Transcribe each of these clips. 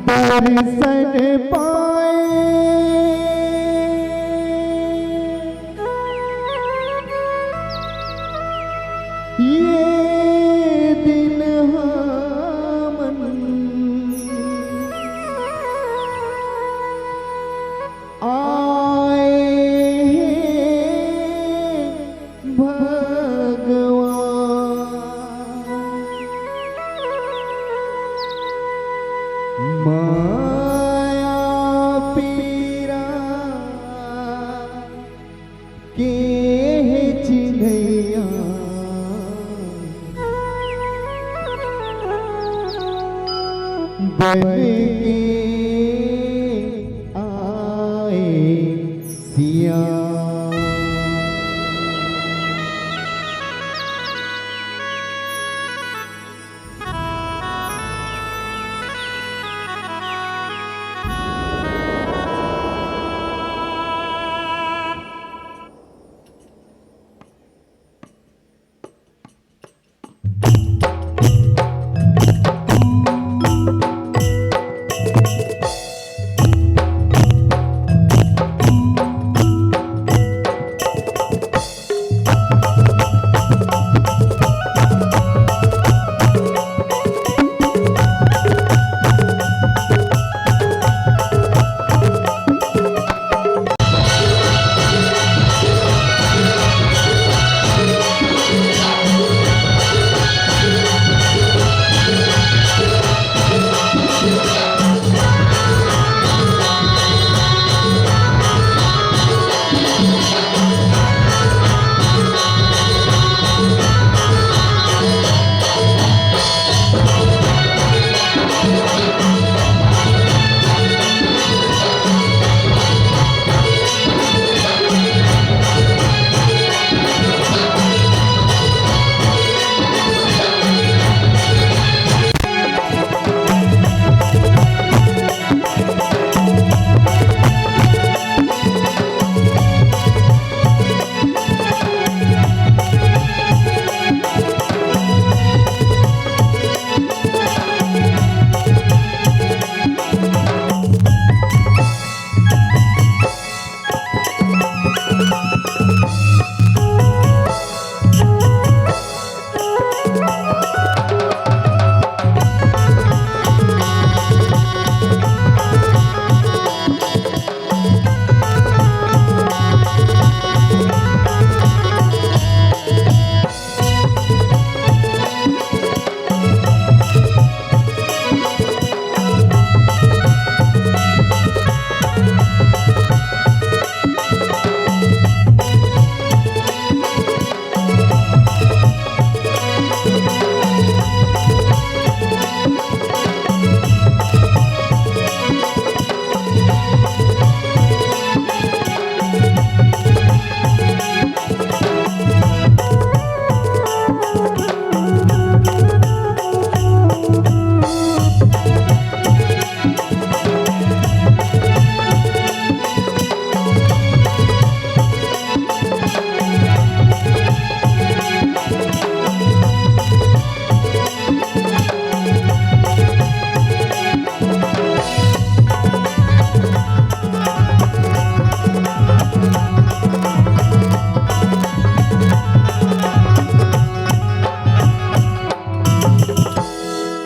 दर्शन पाए ये दिन हमन आए भगवान माया पीरा के चिन्हैया बन के आए सिया।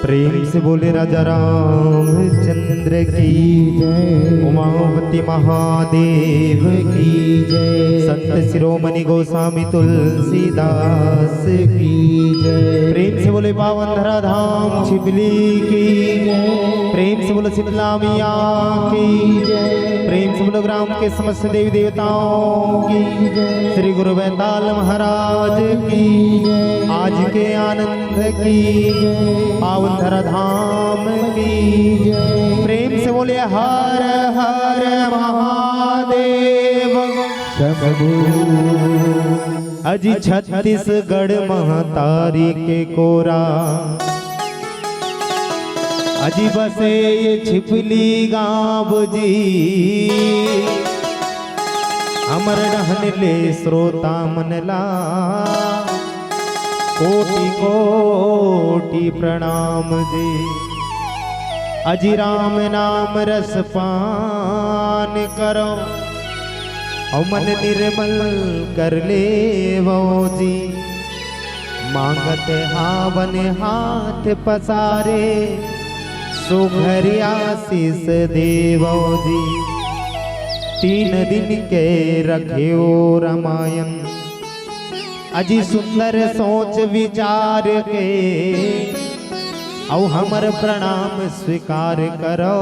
प्रेम से बोले राजा रामचंद्र की जय। उमापति महादेव की जय। संत शिरोमणि गोस्वामी तुलसीदास की जय। प्रेम से बोले पावन धरा धाम छिपली की जय। प्रेम से बोले शीतला मैया की जय। प्रेम से बोले ग्राम के समस्त देवी देवताओं की जय। श्री गुरु बैताल महाराज की जय। आज के आनंद की जय। पावन धरा धाम की जय। प्रेम से बोले हर हर महादेव शंभू। अजी छत्तीसगढ़ महतारी के कोरा अजी बसे ये छिपली गाँव जी अमर रहन ले श्रोता मनला कोटि कोटि प्रणाम जी। अजी राम नाम रस पान करो और मन निर्मल कर ले वो जी। मांगत हावन हाथ पसारे सुघर आशीष देवो जी। 3 दिन के रखियो रामायण अजी सुंदर सोच विचार के औ हमर प्रणाम स्वीकार करो।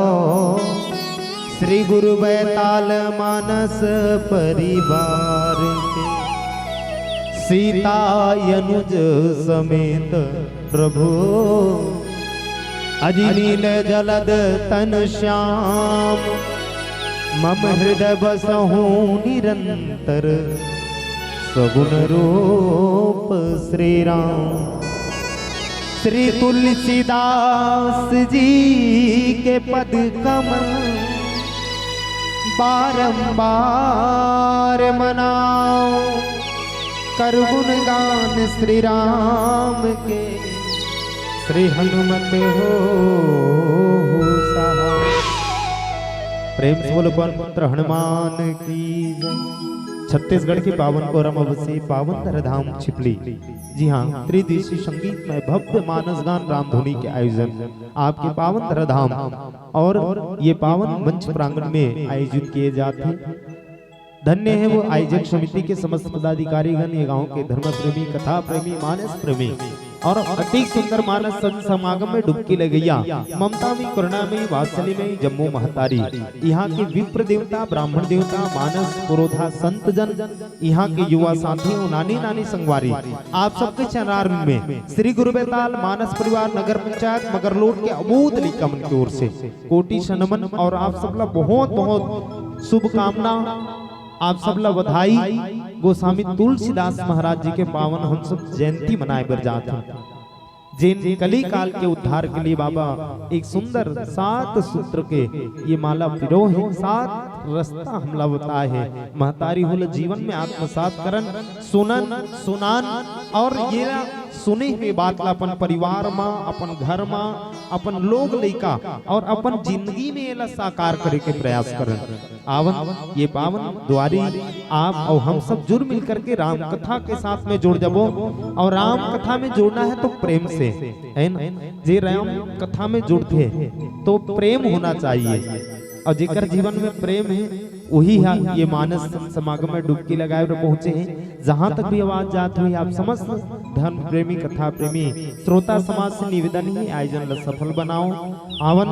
श्री गुरु बैताल मानस परिवार के सीता अनुज समेत प्रभु अजी नील जलद तन श्याम मम हृदय बसहु निरंतर सगुण रूप श्री राम। श्री तुलसीदास जी के पद कमल बारंबार मनाओ कर गुणगान श्री राम के। श्री हनुमत हो सहाय। प्रेम से बोलो पवन पुत्र हनुमान की जय। छत्तीसगढ़ के पावन कोरम अवश्य पावन धरा धाम छिपली जी हाँ त्रिदिशीय संगीत में भव्य मानस गान रामधुनी के आयोजन आपके पावन धरा धाम और ये पावन मंच प्रांगण में आयोजित किए जाते हैं। धन्य है वो आयोजक समिति के समस्त पदाधिकारीगण, ये गांव के धर्म प्रेमी, कथा प्रेमी, मानस प्रेमी और अति सुंदर मानस संत समागम में डुबकी लगैया ममता में, करुणा में, वात्सल्य में जम्मू महतारी। यहाँ के विप्र देवता, ब्राह्मण देवता, मानस पुरोधा संत जन, यहाँ के युवा साथी और नानी नानी संगवारी आप सबके चरणार में श्री गुरु बैताल मानस परिवार नगर पंचायत मगरलोड के अबूध लिकमन की ओर से कोटि नमन और आप सबला बहुत बहुत शुभकामना, आप सबला बधाई। गोस्वामी तुलसीदास महाराज जी के पावन हम सब जयंती मनाए बर जाते हैं। जिन कली काल के उद्धार के लिए बाबा एक सुंदर 7 सूत्र के ये माला पिरो है, 7 रास्ता हमला बताए है। महतारी होल जीवन में आत्मसात करन सुनन सुनान और ये सुने हुए बात ला अपन परिवार में, अपन घर में, अपन लोग लइका और अपन जिंदगी में एला साकार करे के प्रयास करन। आवन ये पावन द्वारी आप और हम सब जुड़ मिल करके राम कथा के साथ में जुड़ जाबो। और राम कथा में जुड़ना है तो प्रेम से है ना। जे राम कथा में जुड़ते तो प्रेम होना चाहिए और जेकर जीवन में प्रेम है वही है ये मानस समागम में डुबकी लगाए पहुंचे हैं। जहां तक भी आवाज जाती हुई आप समस्त धर्म प्रेमी, कथा प्रेमी श्रोता समाज से निवेदन ही आयोजन ला सफल बनाओ। आवन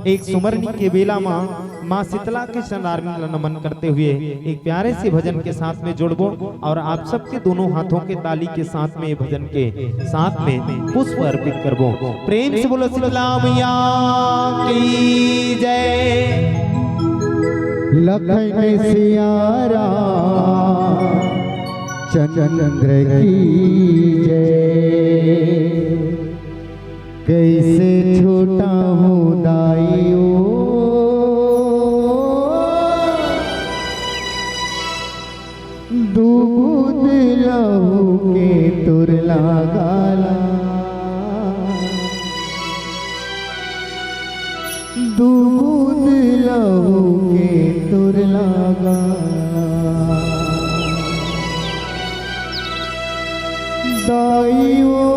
एक सुमरनी के बेला माँ शीतला के चरणारविंद ला नमन करते हुए एक प्यारे से भजन के साथ में जुड़बो और आप सबके दोनों हाथों के ताली के साथ में भजन के साथ में पुष्प अर्पित करबो। प्रेम से बोलो शीतला मैया की जय। लखन सियारा चंद्र की जय। कैसे छोटा हूँ दाइयो दूध लहू के तुरला गाला, दूध लहू के तुरला गाला। दाइयो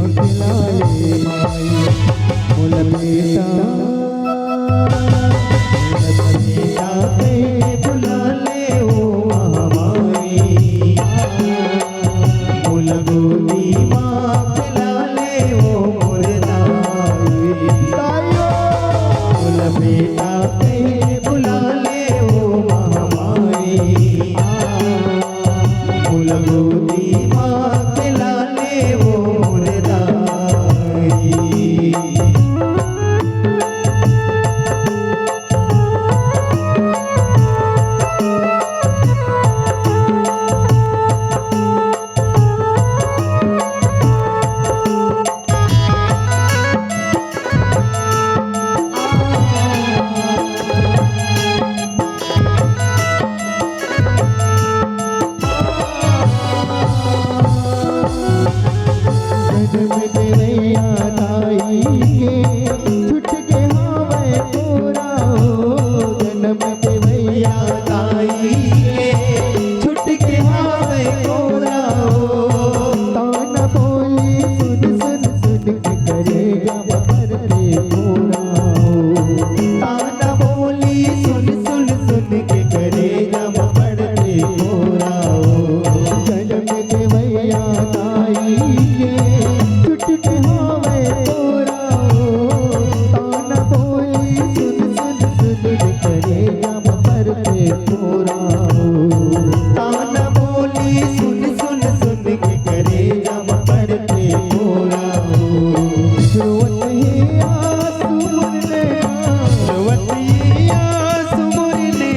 खिला ले माई मोल बेटा कहे बुला ले ओ महामाई मोल गोदी माँ खिला ले ओ मोर दाई मोल बेटा कहे बुला ले ओ महामाई मोल गोदी माँ खिला ले ओ मोर दाई। जन्म देवैया ताई के छुट के हावे पूरा हो जन्म देवैया ताई के छुट के हावे पूरा हो तान बोली सुन सुन सुन के करेगा मर के पूरा हो तान बोली सुन सुन सुन के करेगा मर के पूरा हो जन्म देवैया ताई के छुट के हावे पूरा हो तान बोली सुन सुन सुन करेगा मर के पूरा हो तान बोली सुन सुन सुन के करेगा मर के पूरा हो रोवत ही आंसू मुरने रोवत ही आंसू मुरने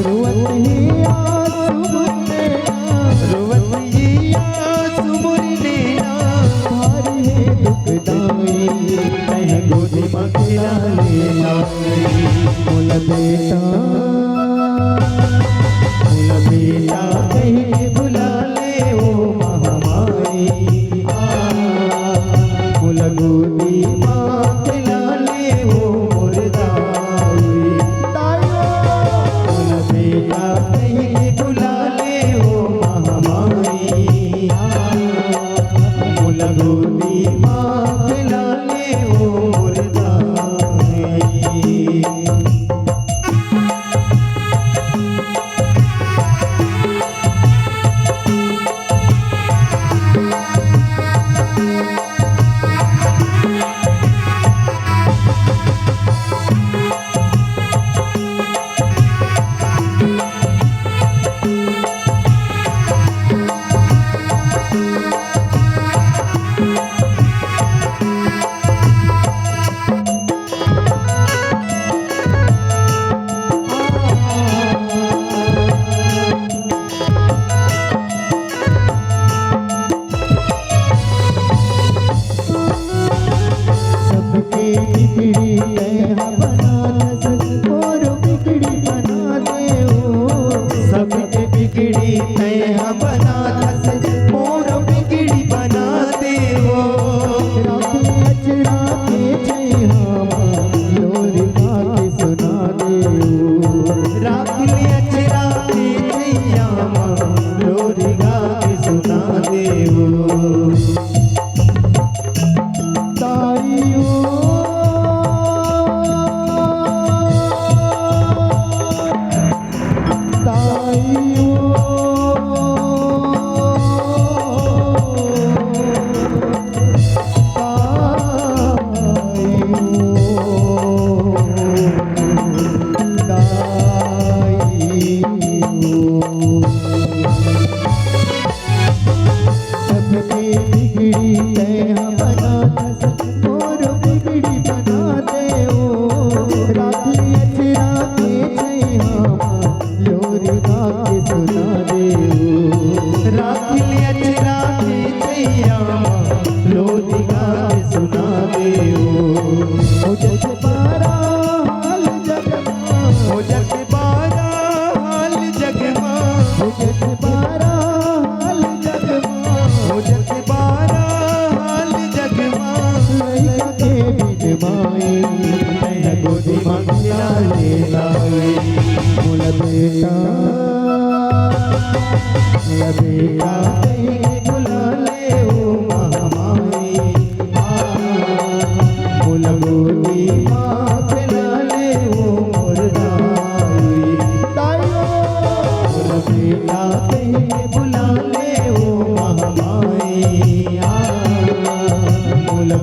रोवत ही आंसू मुरने रोवत ही आंसू मुरने भारी है दुखदाई कहे गोदी माँ खिला ले मोल बेटा कहे बुला ले ओ महामाई मोल गोदी माँ खिला ले ओ मोर दाई मोल बेटा कहे बुला ले ओ महामाई मोल गोदी माँ खिला ले ओ मोर दाई। सबके बिगड़ी तैहा बना दस और बिगड़ी बना दे ओ सबके बिगड़ी तैहा बना दस और बिगड़ी बना दे ओ रात अचरा के छैहा लोरी गा के सुना दे ओ रात अचरा के छैहा लोरी गा के सुना दे ओ ताई ओ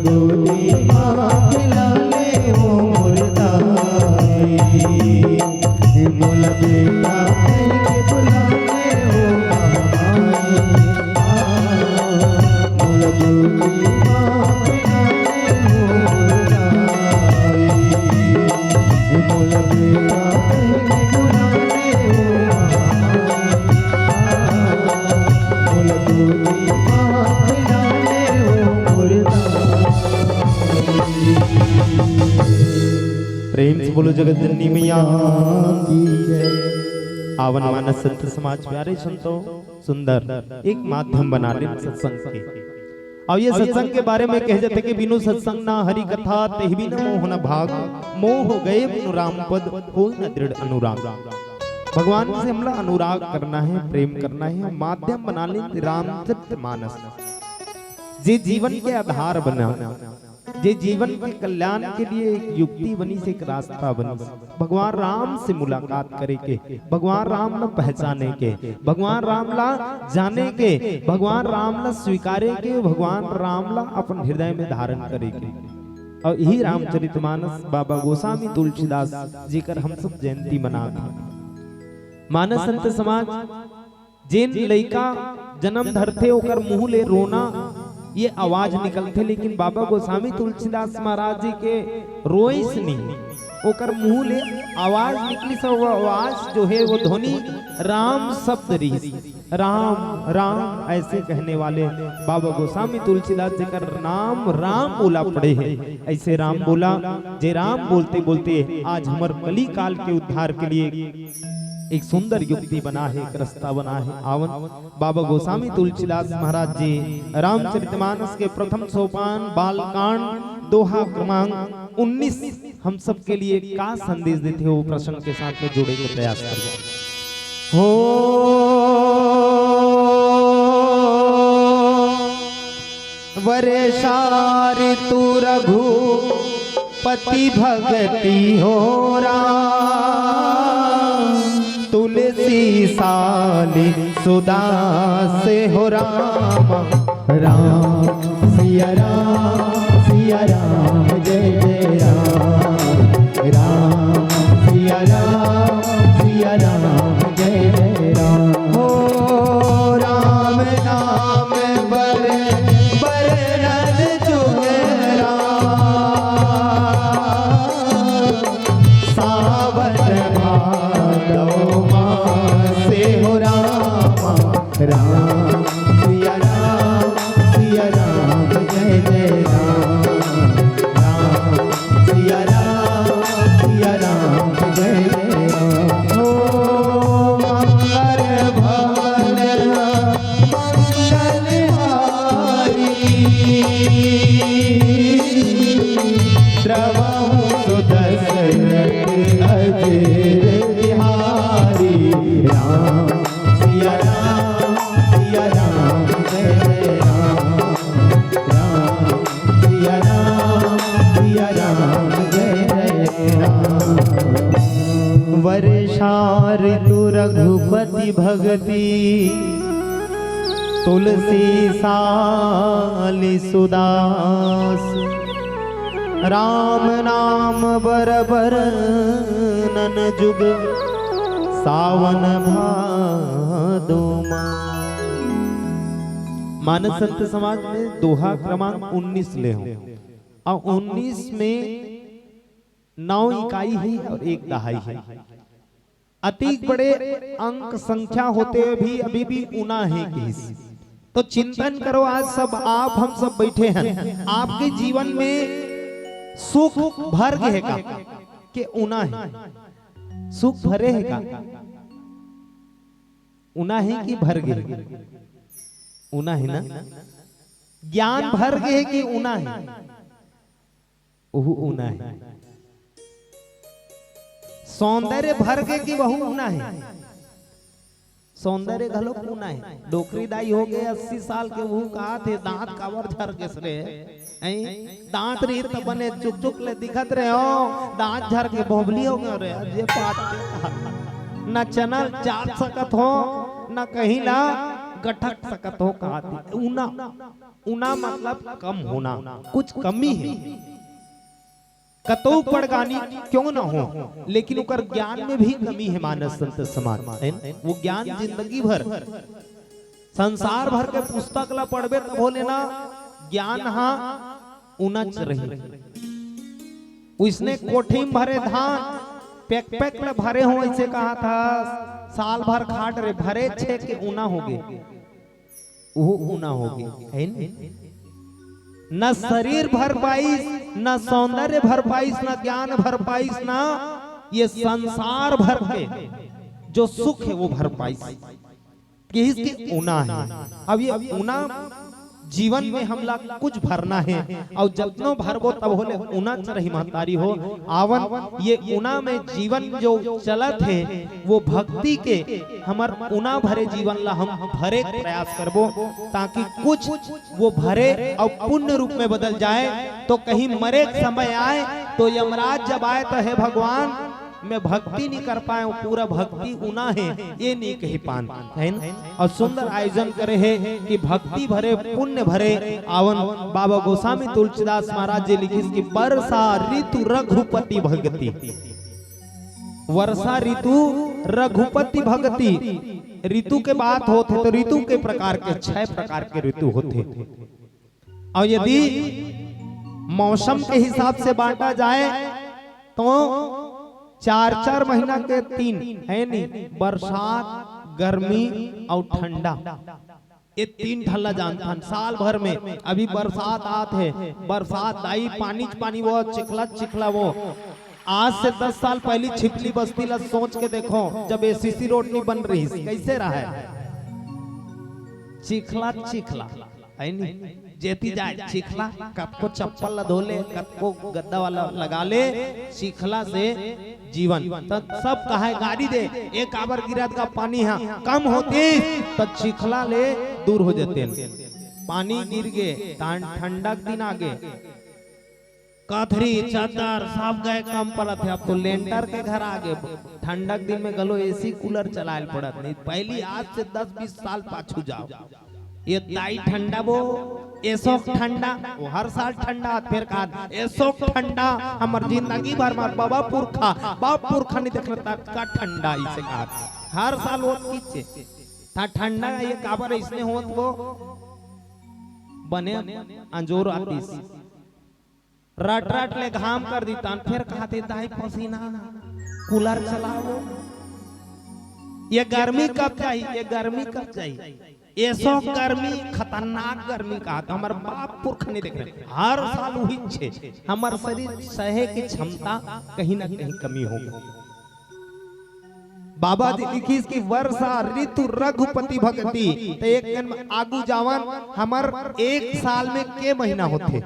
गोदी माँ खिला ले ओ मुर्दाई मोला बेटा कह के बुला ले ओ माई मोला गोदी माँ खिला ले ओ मुर्दाई मोला बेटा कह के बुला ले ओ मोला गोदी माँ खिला ले ओ मुर्दाई। प्रेम से बोलो जगत जननी मैया की जय। आवन मानस संत समाज प्यारे संतों सुंदर एक माध्यम बना ले सत्संग के। और ये सत्संग के बारे में कह जाते कि बिनु सत्संग ना हरि कथा तेहि न मोह न भाग मोह हो गए बिनु राम पद हो न दृढ़ अनुराग। भगवान से हमला अनुराग करना है, प्रेम करना है, माध्यम बना ले रामचरित मानस जे जीवन के आधार बना, जे जीवन के कल्याण के लिए एक युक्ति बनी से एक रास्ता बनी। भगवान राम से मुलाकात करे के, भगवान राम ला पहचाने के, भगवान राम ला जाने के, भगवान राम ला स्वीकारे के, भगवान राम ला अपन हृदय में धारण करे के। और यही रामचरितमानस बाबा गोस्वामी तुलसीदास जी कर हम सब जयंती मनाते। मानस संत समाज जिन लइका जन्म धरते ओकर मुंह ले रोना ये आवाज निकलते, लेकिन बाबा गोस्वामी तुलसीदास महाराज जी के रोइस नहीं, ओकर मुंह ले आवाज निकली। सब आवाज जो है वो ध्वनि राम शब्द रही, राम राम ऐसे कहने वाले बाबा गोस्वामी तुलसीदास जी का नाम राम बोला पड़े है। ऐसे राम बोला जे राम बोलते बोलते आज हमारे कली काल के उद्धार के लिए एक सुंदर युक्ति बना है, एक रास्ता बना है। आवन बाबा गोस्वामी तुलसीदास महाराज जी रामचरितमानस के प्रथम सोपान बालकांड दोहा क्रमांक 19 हम सब के लिए का संदेश देते हो प्रसंग के साथ में जोड़े को प्रयास करो। हो वरेशारि तू रघुपति भगति हो राम तुलसी साली सुदा से हो राम राम सिया राम जय जय राम राम सिया राम जय जय राम। हो राम नाम बर बरन जुग सावन भादो मासे हो राम राम सिया राम जय जय राम राम सिया राम जय जय राम। हो मंगल भवन मंगल हारी द्रवहु सुदशरथ अजर बिहारी राम सिया राम जय जय राम राम सिया राम जय जय राम। वर्षा ऋतु रघुपति भगति तुलसी साली सुदास राम नाम बरबर नन जुग सावन भादो मास। मानस संत समाज में दोहा क्रमांक 19 ले हो और 19 में 9 इकाई है और 1 दहाई है। अति बड़े अंक संख्या होते हुए भी अभी भी ऊना है किस। तो चिंतन करो, आज सब आप हम सब बैठे हैं, आपके जीवन में सुख भर गए का के ऊना है? सुख भरे है का? ऊना है कि भर गए? ऊना है ना। ज्ञान भर गए कि ऊना है? वह ऊना है। सौंदर्य भर गए कि वह ऊना है? सौंदर्य घलो ऊना है। डोकरी दाई हो गए 80 साल के, वो कहा थे दांत कावर झर के सरे दांत रे त बने चुक चुक ले दिखत रहे हो, दांत झर के बोबली हो गए रे। ये बात न चना चाट सकत हो न कहीं ला गठक सकत हो कहत ऊना ऊना मतलब कम होना, कुछ कमी है। कतो पड़गानी क्यों ना हो, लेकिन उकर ज्ञान में भी कमी है। मानस संत समाज वो ज्ञान जिंदगी भर संसार भर के पुस्तक ला पढ़बे तब हो लेना ज्ञान हाँ उनच रही। उसने कोठी में भरे धान पैक पैक में भरे हो, ऐसे कहा था साल भर खाट रे भरे छे के ऊना हो गए, वो ऊना हो गए। न शरीर भर पाइस, न सौंदर्य भर पाइस, न ज्ञान भर पाइस, ना ये संसार भर के जो सुख है वो भर पाइस। इसके ऊना है। अब ये ऊना जीवन में हम लोग कुछ भरना है और जतनो भरबो तब होले ऊना रही महतारी हो आवन। ये ऊना में जीवन जो चलत है वो भक्ति के हमर ऊना भरे जीवन ला हम भरे प्रयास करबो, ताकि कुछ वो भरे और पुण्य रूप में बदल जाए। तो कहीं मरे समय आए तो यमराज जब आए तो है भगवान मैं भक्ति नहीं कर पाए, पूरा भक्ति ऊना है ये नहीं कही पान है न? और सुंदर आयोजन करे है कि भक्ति भरे पुण्य भरे आवन। बाबा गोस्वामी तुलसीदास महाराज जी लिखिस कि वर्षा ऋतु रघुपति भगति, वर्षा ऋतु रघुपति भगति। ऋतु के बात होते तो ऋतु के प्रकार के 6 प्रकार के ऋतु होते, और यदि मौसम के हिसाब से बांटा जाए तो 4-4 महीना के 3 है नहीं, बरसात गर्मी और ठंडा, ये 3 ढल्ला जानता है साल भर में। अभी बरसात आत है, बरसात आई पानी पानी वो चिखला चिखला वो। आज से 10 साल पहले छिपली बस्ती ला सोच के देखो, जब एसीसी रोड नहीं बन रही कैसे रहा है, चिखला चिखला है नहीं। जेती जाए चिखला, कब चप्पल ला धोले, कब गद्दा वाला लगा ले, चिखला से जीवन तो सब कहा गाड़ी दे एक आवर गिरत का पानी है कम होती तो चिखला ले दूर हो जाते। पानी गिर गए ठंडक दिन आगे काथरी चादर सब गए कम पड़त है। अब तो लेंटर के घर आगे ठंडक दिन में गलो एसी कूलर चलाए पड़त नहीं। पहली आज से 10-20 साल पाछू जाओ, ये दाई ठंडा वो ऐसो ठंडा वो हर साल ठंडा फिर कहा ऐसो ठंडा हमार जिंदगी भर मार बाबा पुरखा नहीं देख का ठंडा इसे कहा हर साल वो कीचे था ठंडा। ये काबर इसने होत वो बने अंजोर आतीस रट रट ले घाम कर दी तान फिर कहते दाई पसीना कूलर चलाओ। ये गर्मी कब चाहिए, ये गर्मी कब चाहिए, ऐसो गर्मी खतरनाक गर्मी कहा था हमारे बाप पुरख नहीं देख रहे। हर साल वही छे हमारे शरीर सहे की क्षमता कहीं ना कहीं कमी होगी। बाबा जी लिखी कि वर्षा ऋतु रघुपति भक्ति तो एक आगू जावन हमार 1 साल में के महीना होते,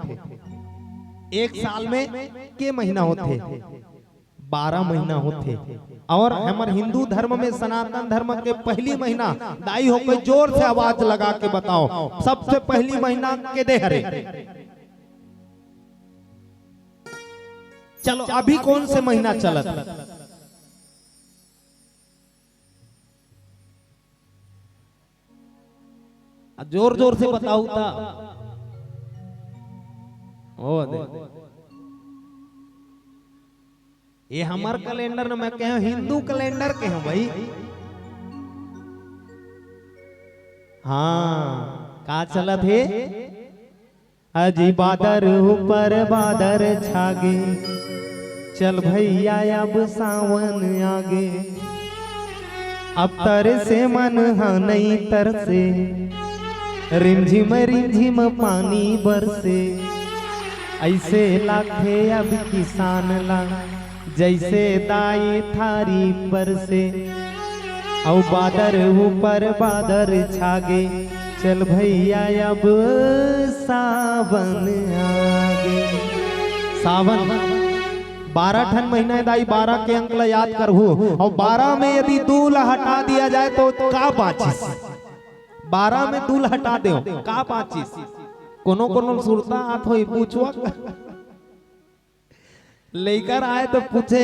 1 साल में के महीना होते 12 महीना होते। और हमारे हिंदू धर्म में सनातन धर्म के पहली महीना दाई हो कोई जोर से आवाज लगा के बताओ सबसे पहली महीना के दे हरे। चलो अभी कौन से महीना चलत, जोर जोर से बताओ ता ओ दे। ये हमार कैलेंडर में कहे हिंदू कैलेंडर के हैं भाई। हाँ का चलत है अजी बादर ऊपर बादर छागे चल भैया अब सावन आगे। अब तर से मन हा नहीं तर से रिमझिम पानी बरसे ऐसे लाखे अब किसान ला जैसे दाई थारी पर से। औ बादर ऊपर बादर छागे चल भैया अब सावन आगे। सावन 12 ठन महीना दाई 12 के अंक ला याद करहु और 12 में यदि दूल हटा दिया जाए तो का बाचिस, 12 में दूल हटा दो का बाचिस। कोनो कोनो सुरता आत होई पूछवा लेकर आए तो पूछे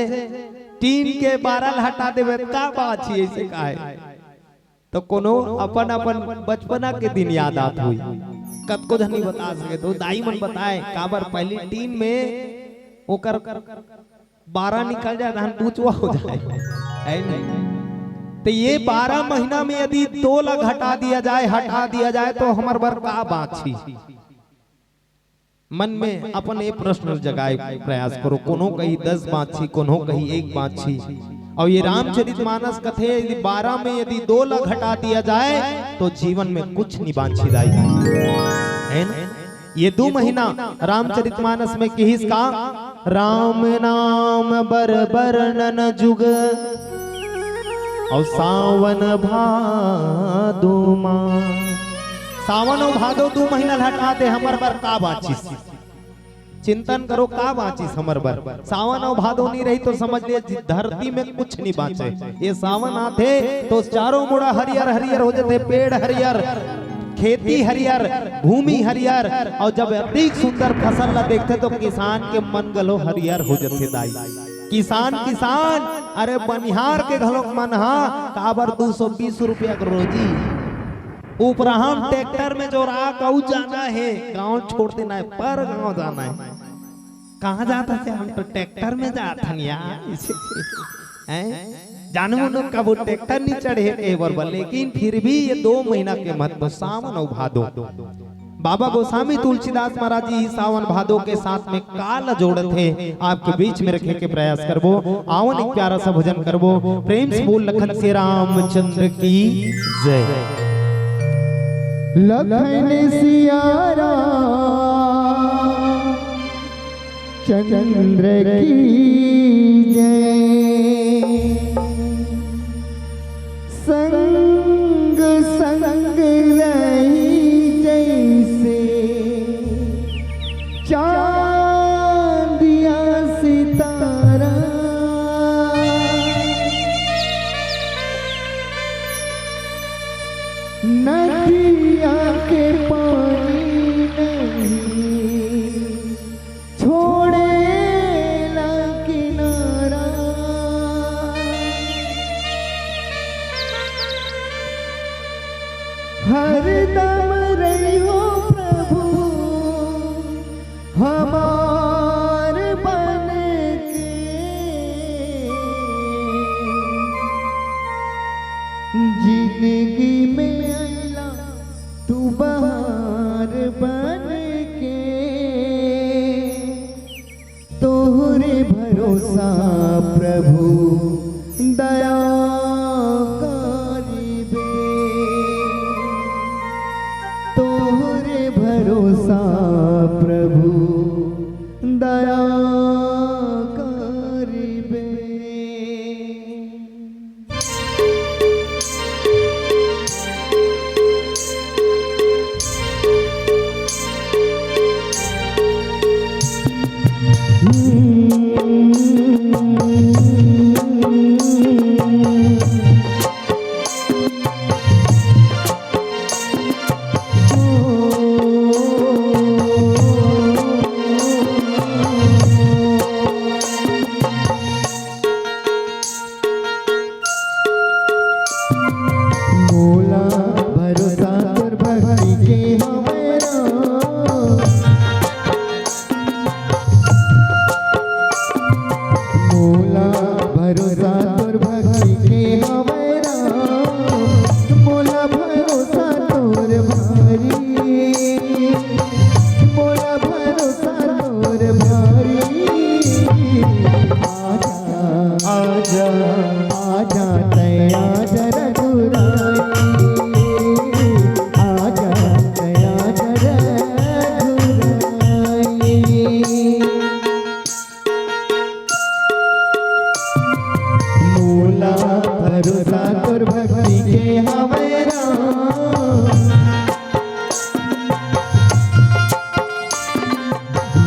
3 के 12 हटा देवे का बात है ऐसे का है तो कोनो अपन अपन बचपना के दिन याद आत हुई। कत को धनी बता सके तो दाई मन बताए काबर पहली टीन में ओकर 12 निकल जाए धान पूछवा हो जाए है नहीं। तो ये 12 महीना में यदि 2 लाख हटा दिया जाए तो हमार बर का बाछी। मन में अपन ये प्रश्न जगाए प्रयास करो, कोनो कही 10 बाछी, कोनो कही 1 बाछी। और ये रामचरितमानस कथे 12 में यदि 2 लाख हटा दिया जाए तो जीवन में कुछ नहीं बाछी है ना। ये 2 महीना रामचरितमानस में किहिस का राम नाम बर बरनन जुग और सावन भादो मां। सावन और भादो 2 महीना हटा दे हमर बर का बाचिस। चिंतन करो का बाचिस हमर बर। सावन और भादो नहीं रही तो समझ ले धरती में कुछ नहीं बाचे। ये सावन आते तो चारों मुड़ा हरियर हरियर हो जाते, पेड़ हरियर, खेती हरियर, भूमि हरियर। और जब अधिक सुंदर फसल ला देखते तो किसान के मन गलो हरियर हो जाते दाई। किसान अरे बनिहार के घलोक मन हा काबर 220 रुपया रोजी। ऊपर हम ट्रैक्टर में जो राह कहू जाना है, गांव छोड़ देना है, पर गांव जाना है। कहाँ जाता थे हम तो ट्रैक्टर में जाता यार। जानू लोग का वो ट्रैक्टर नहीं चढ़े एक बार, लेकिन फिर भी ये 2 महीना के महत्व सावन और भादो। बाबा गोस्वामी तुलसीदास महाराज जी सावन भादो के साथ में काल जोड़े थे आपके बीच में रखे के प्रयास करबो। आवन एक प्यारा सा भजन करबो। प्रेम से बोल लखन से रामचंद्र की जय। लखन सिया चंद्र की जय। संग संग रही जैसे चांदिया सितारा, नदिया के पानी नहीं छोड़े ला किनारा। हरदम रहियो प्रभु हमार बन के, जिंदगी में अल्लाह तू बहार बन के। तोहरे भरोसा प्रभु दया करिबे। तोहरे भरोसा प्रभु दया करिबे। मोला भरोसा तोर भक्ति के हमेरा, मोला भरोसा तोर भक्ति के हमेरा। मोला भरोसा तोर भारी, मोला भरोसा तोर भारी। आजा आजा आजा तया जरा भरोसा तोर भक्ति के हमेरा।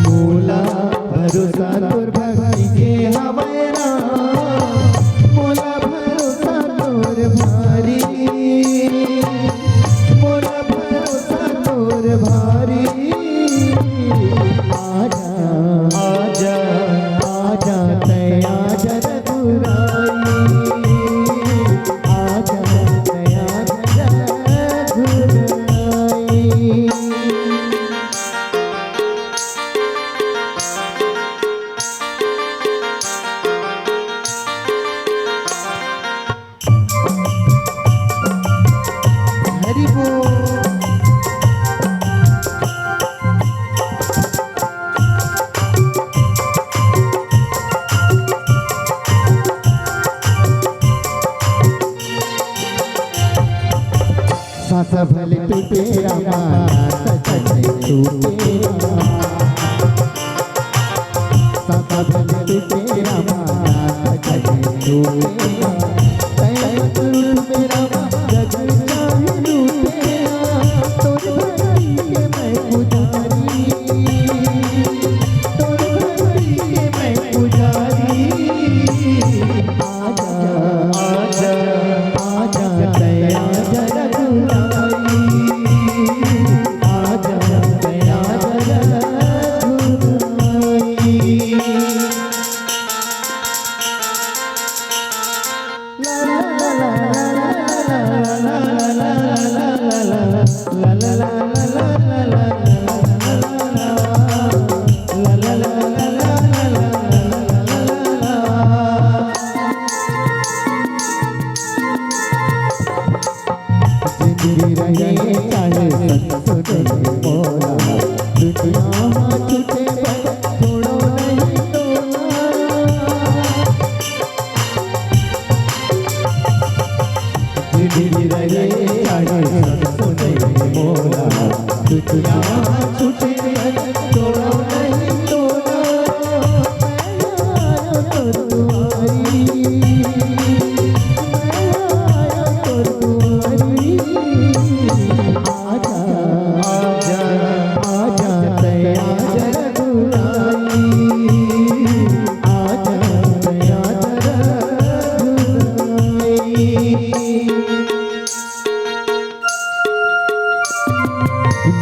मोला भरोसा तोर भक्ति के हमेरा। मोला भरोसा तोर भारी, मोला भरोसा तोर भारी। आजा आजा आजा तया जरा दुराई। आजा तया भले टूटे हमारा सजन टूटे सासा भले टूटे हमारा सजन टूटे मेरा जग चाहे लूटे तोर भक्ति के मैं पुजारी तोर भक्ति के मैं पुजारी आजा आजा दया जरा गुनाई आजा दया जरा गुनाई ला ला ला ला ला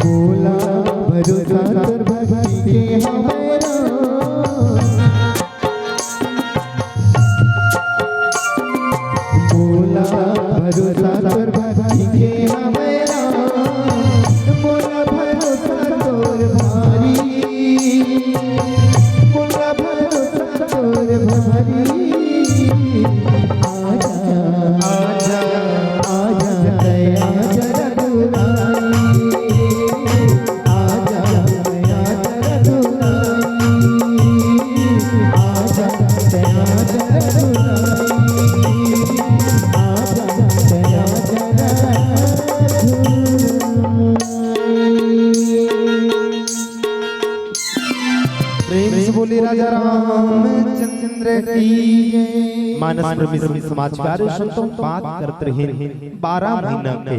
बोला भरोसा कर भक्ति के हमारा बोला भरोसा कर भक्ति के हमारा बोला भरोसा तोर भारी बोला भरोसा तोर भारी आजा आजा आजा दया जरा गुनाई आजा दया जरा गुनाई आजा दया जरा गुनाई आजा दया जरा प्रेम से बोले राजा रामचंद्र की मानस मिश्र समाज प्यारे संतों बात करते रहे 12 महीना के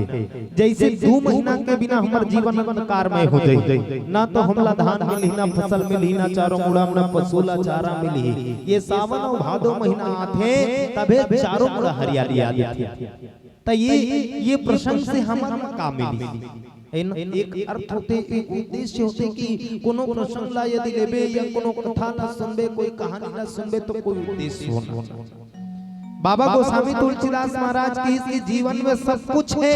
जैसे 2 महीना के बिना हमार जीवन अंधकार में हो जाए ना तो हमला धान मिली ना फसल मिली ना चारों मुड़ा ना पशुला चारा मिली ये सावन और भादो महीना आते तबे चारों मुड़ा हरियाली आती तो ये प्रसंग से हमारा का मिली एक अर्थ होते एक उद्देश्य होते कि कोनो प्रसंग ला यदि लेबे या कोनो कथा ला सुनबे कोई कहानी ला सुनबे तो कोई उद्देश्य होना बाबा गोस्वामी तुलसीदास महाराज की इसके जीवन में सब कुछ है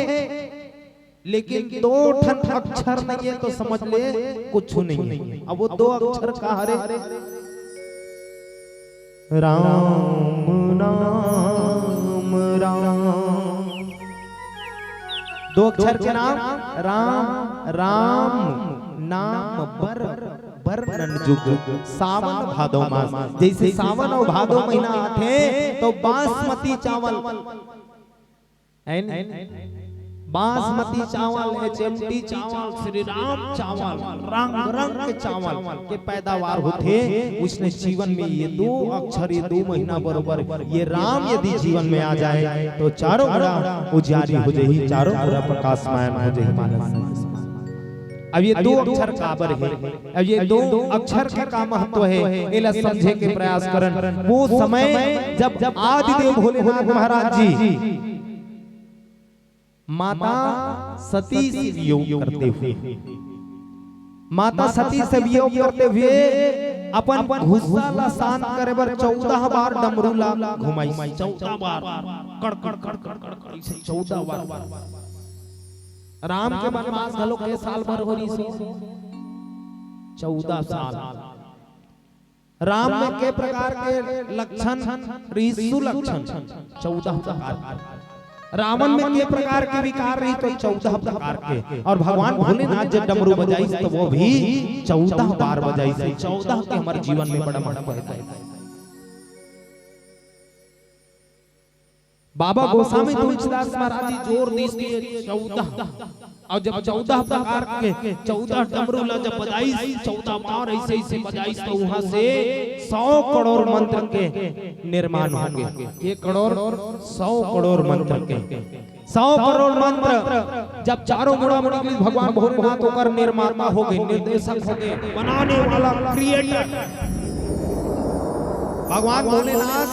लेकिन 2 ठन अक्षर नहीं है तो समझ ले कुछ नहीं है अब वो 2 अक्षर का हरे राम नाम राम 2 अक्षर के नाम राम राम नाम बर बरन जुग सावन भादो मास जैसे सावन और भादो महीना आते तो बासमती चावल बासमती चावल एचएमटी चावल श्री राम चावल रंग रंग के चावल के पैदावार होते उसने जीवन में ये 2 अक्षर ये 2 महीना बरोबर ये राम यदि जीवन में आ जाए तो चारों बड़ा उजारी हो जाए चारों बड़ा प्रकाशमान हो जाए मानस अब ये 2 अक्षर काबर है अब ये 2 अक्षर का का महत्व है एला समझे के प्रयास करन वो समय जब आदिदेव भोलेनाथ महाराज जी माता सती से वियोग करते हुए माता सती से वियोग करते हुए अपन गुस्सा ला शांत करे बर 14 बार डमरू ला घुमाई 14 बार कड़ कड़ कड़ कड़ कड़ 14 बार राम के वनवास घलो के साल भर हो रही 14 साल राम में के प्रकार के लक्षण ऋषु लक्षण 14 प्रकार रावण में के प्रकार के विकार रही तो 14 प्रकार के और भगवान भोलेनाथ जब डमरू बजाई तो वो भी 14 बार बजाई 14 के हमारे जीवन में बड़ा महत्व है बाबा गोस्वामी तुलसीदास महाराज जी जोर दीस के 14 और जब 14 प्रकार के 14 डमरू ला जब बजाई 14 बार ऐसे ऐसे बजाई तो वहां से 100 करोड़ मंत्र के निर्माण होंगे। 1 करोड़ 100 करोड़ मंत्र के 100 करोड़ मंत्र जब चारों मुड़ा मुड़ी के भगवान भोलेनाथ होकर निर्माता हो गए, निर्देशक हो गए, बनाने वाला क्रिएटर भगवान भोलेनाथ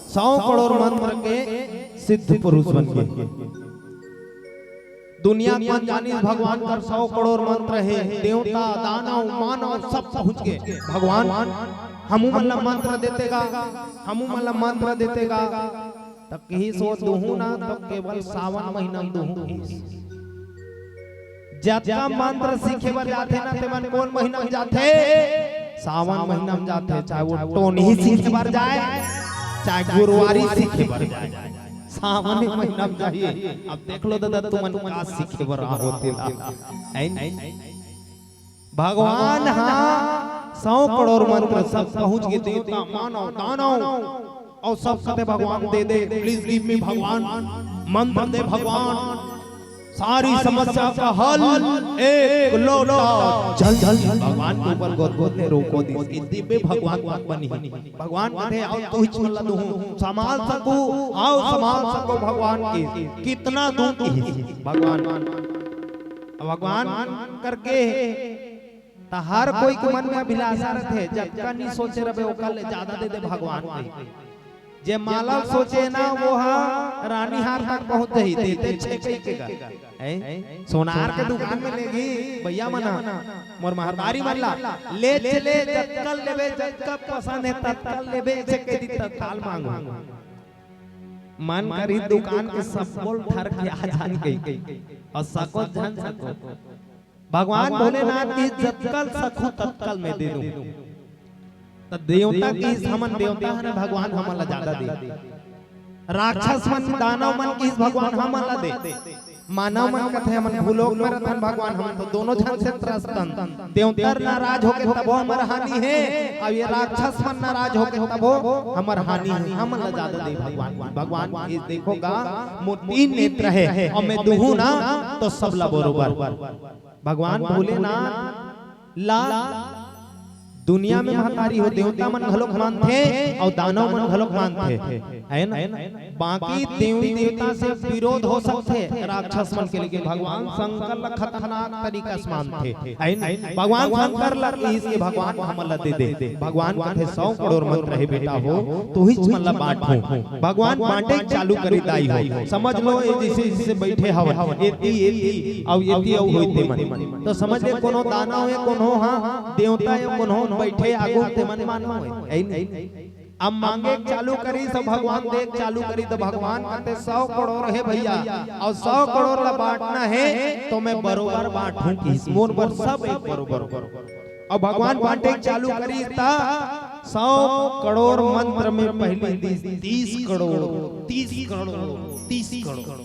100 करोड़ मंत्र के सिद्ध पुरुष बन गए। दुनिया में जानी भगवान का 100 करोड़ मंत्र है, देवता दानव मानव सब पहुंच गए। भगवान हमू मतलब मंत्र देतेगा, हमू मतलब मंत्र देतेगा तब कहीं सो दुहू ना तब केवल सावन महीना दुहू जब मंत्र सीखे बर जाते ना ते मन कौन महीना में जाते? सावन महीना में जाते, चाहे वो टोन ही सीखे बर जाए चाहे गुरुवारी सीखे बर जाए, सावन महीना में जाइए। अब देख लो दादा तुमन का सीखे बर होते भगवान हाँ 100 करोड़ मंत्र सब पहुंच गए, देवता मानव दानव और सब कहते भगवान दे दे, प्लीज गिव मी भगवान, मंत्र दे भगवान, सारी समस्या का हल एक लोटा जल जल भगवान के ऊपर गोद गोद ने रोको दी दिव्य भगवान बनी। भगवान कहते आओ तू ही चल दूं संभाल सकूं, आओ संभाल सको भगवान की कितना दूं भगवान भगवान करके ता हर कोई के मन में अभिलाषा रहते जब का नहीं सोचे रहे वो कल ज्यादा दे दे भगवान के। जे मालव सोचे ना वो रानी हार तक पहुंच ही देते छे के सोनार के दुकान में लेगी भैया मना मोर महतारी मनला ले चले जत्कल लेबे जत्कल पसंद है तत्काल लेबे से के दी तत्काल मांगो मन करी दुकान के सब बोल ठर के आ जान गई और सको धन सको भगवान भोलेनाथ की जत्कल सखो तत्काल में दे दूं। देवता की हमन देवता है भगवान हमला ज्यादा दे, राक्षस मन दानव मन की भगवान हमला दे, मानव मन कथे मन भूलोक में रहन भगवान हमन तो दोनों जन से त्रस्तन। देवता नाराज होके तब हमर हानि है और ये राक्षस मन नाराज होके तब हमर हानि है, हमला ज्यादा दे भगवान। भगवान ये देखोगा मोती नेत्र है और मैं दूहू ना तो सब ला बरोबर। भगवान भोलेनाथ ला दुनिया में महतारी हो, देवता मन घलोक मानथे और दानव मन घलोक मानथे है ना। बाकी देवी देवता से विरोध हो सकते राक्षस मन के लिए भगवान शंकर ला खतरनाक तरीका से मानथे है ना। भगवान शंकर ला इसके भगवान हमला दे दे, भगवान कहते 100 करोड़ मंत्र है बेटा हो तू ही मन ला बांटो। भगवान बांटे चालू करी दाई हो, समझ लो जैसे जैसे बैठे हवा एती एती और एती और होइते मन तो समझ ले कोनो दानव है कोनो हां देवता है कोनो बैठे आगू ते मन मानना है। अब मांगे चालू करी तो भगवान देख चालू करी तो भगवान कहते 100 करोड़ है भैया और 100 करोड़ ला बांटना है तो मैं बरोबर बांटूं इस मोर पर सब एक बरोबर। और भगवान बांटे चालू करी ता 100 करोड़ मंत्र में पहली 30 करोड़ 30 करोड़ 30 करोड़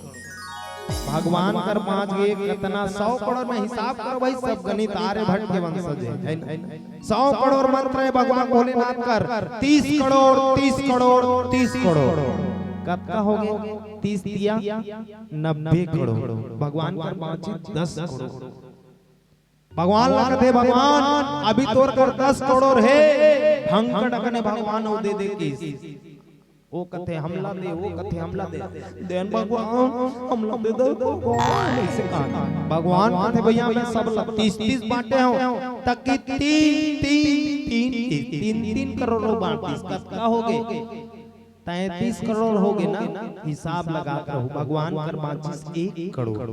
भगवान कर 5 कितना 100 करोड़ में हिसाब करो भाई सब गणित आर्यभट्ट के वंशज है। 100 करोड़ मंत्र है भगवान भोलेनाथ कर 30 करोड़ 30 करोड़ 30 करोड़ कत्ता हो गए 30 दिया 90 करोड़ भगवान कर 10 करोड़। भगवान लगते भगवान अभी तोर कर 10 करोड़ है भंग ने भगवान वो दे दे की वो कथे हमला दे वो कथे हमला दे देन भगवान हमला दे दो ऐसे कहा भगवान कथे भैया मैं सब 30 बांटे हो तक की 3 करोड़ बांट का हो गए 33 करोड़ हो गए ना हिसाब लगा कर भगवान कर 1 करोड़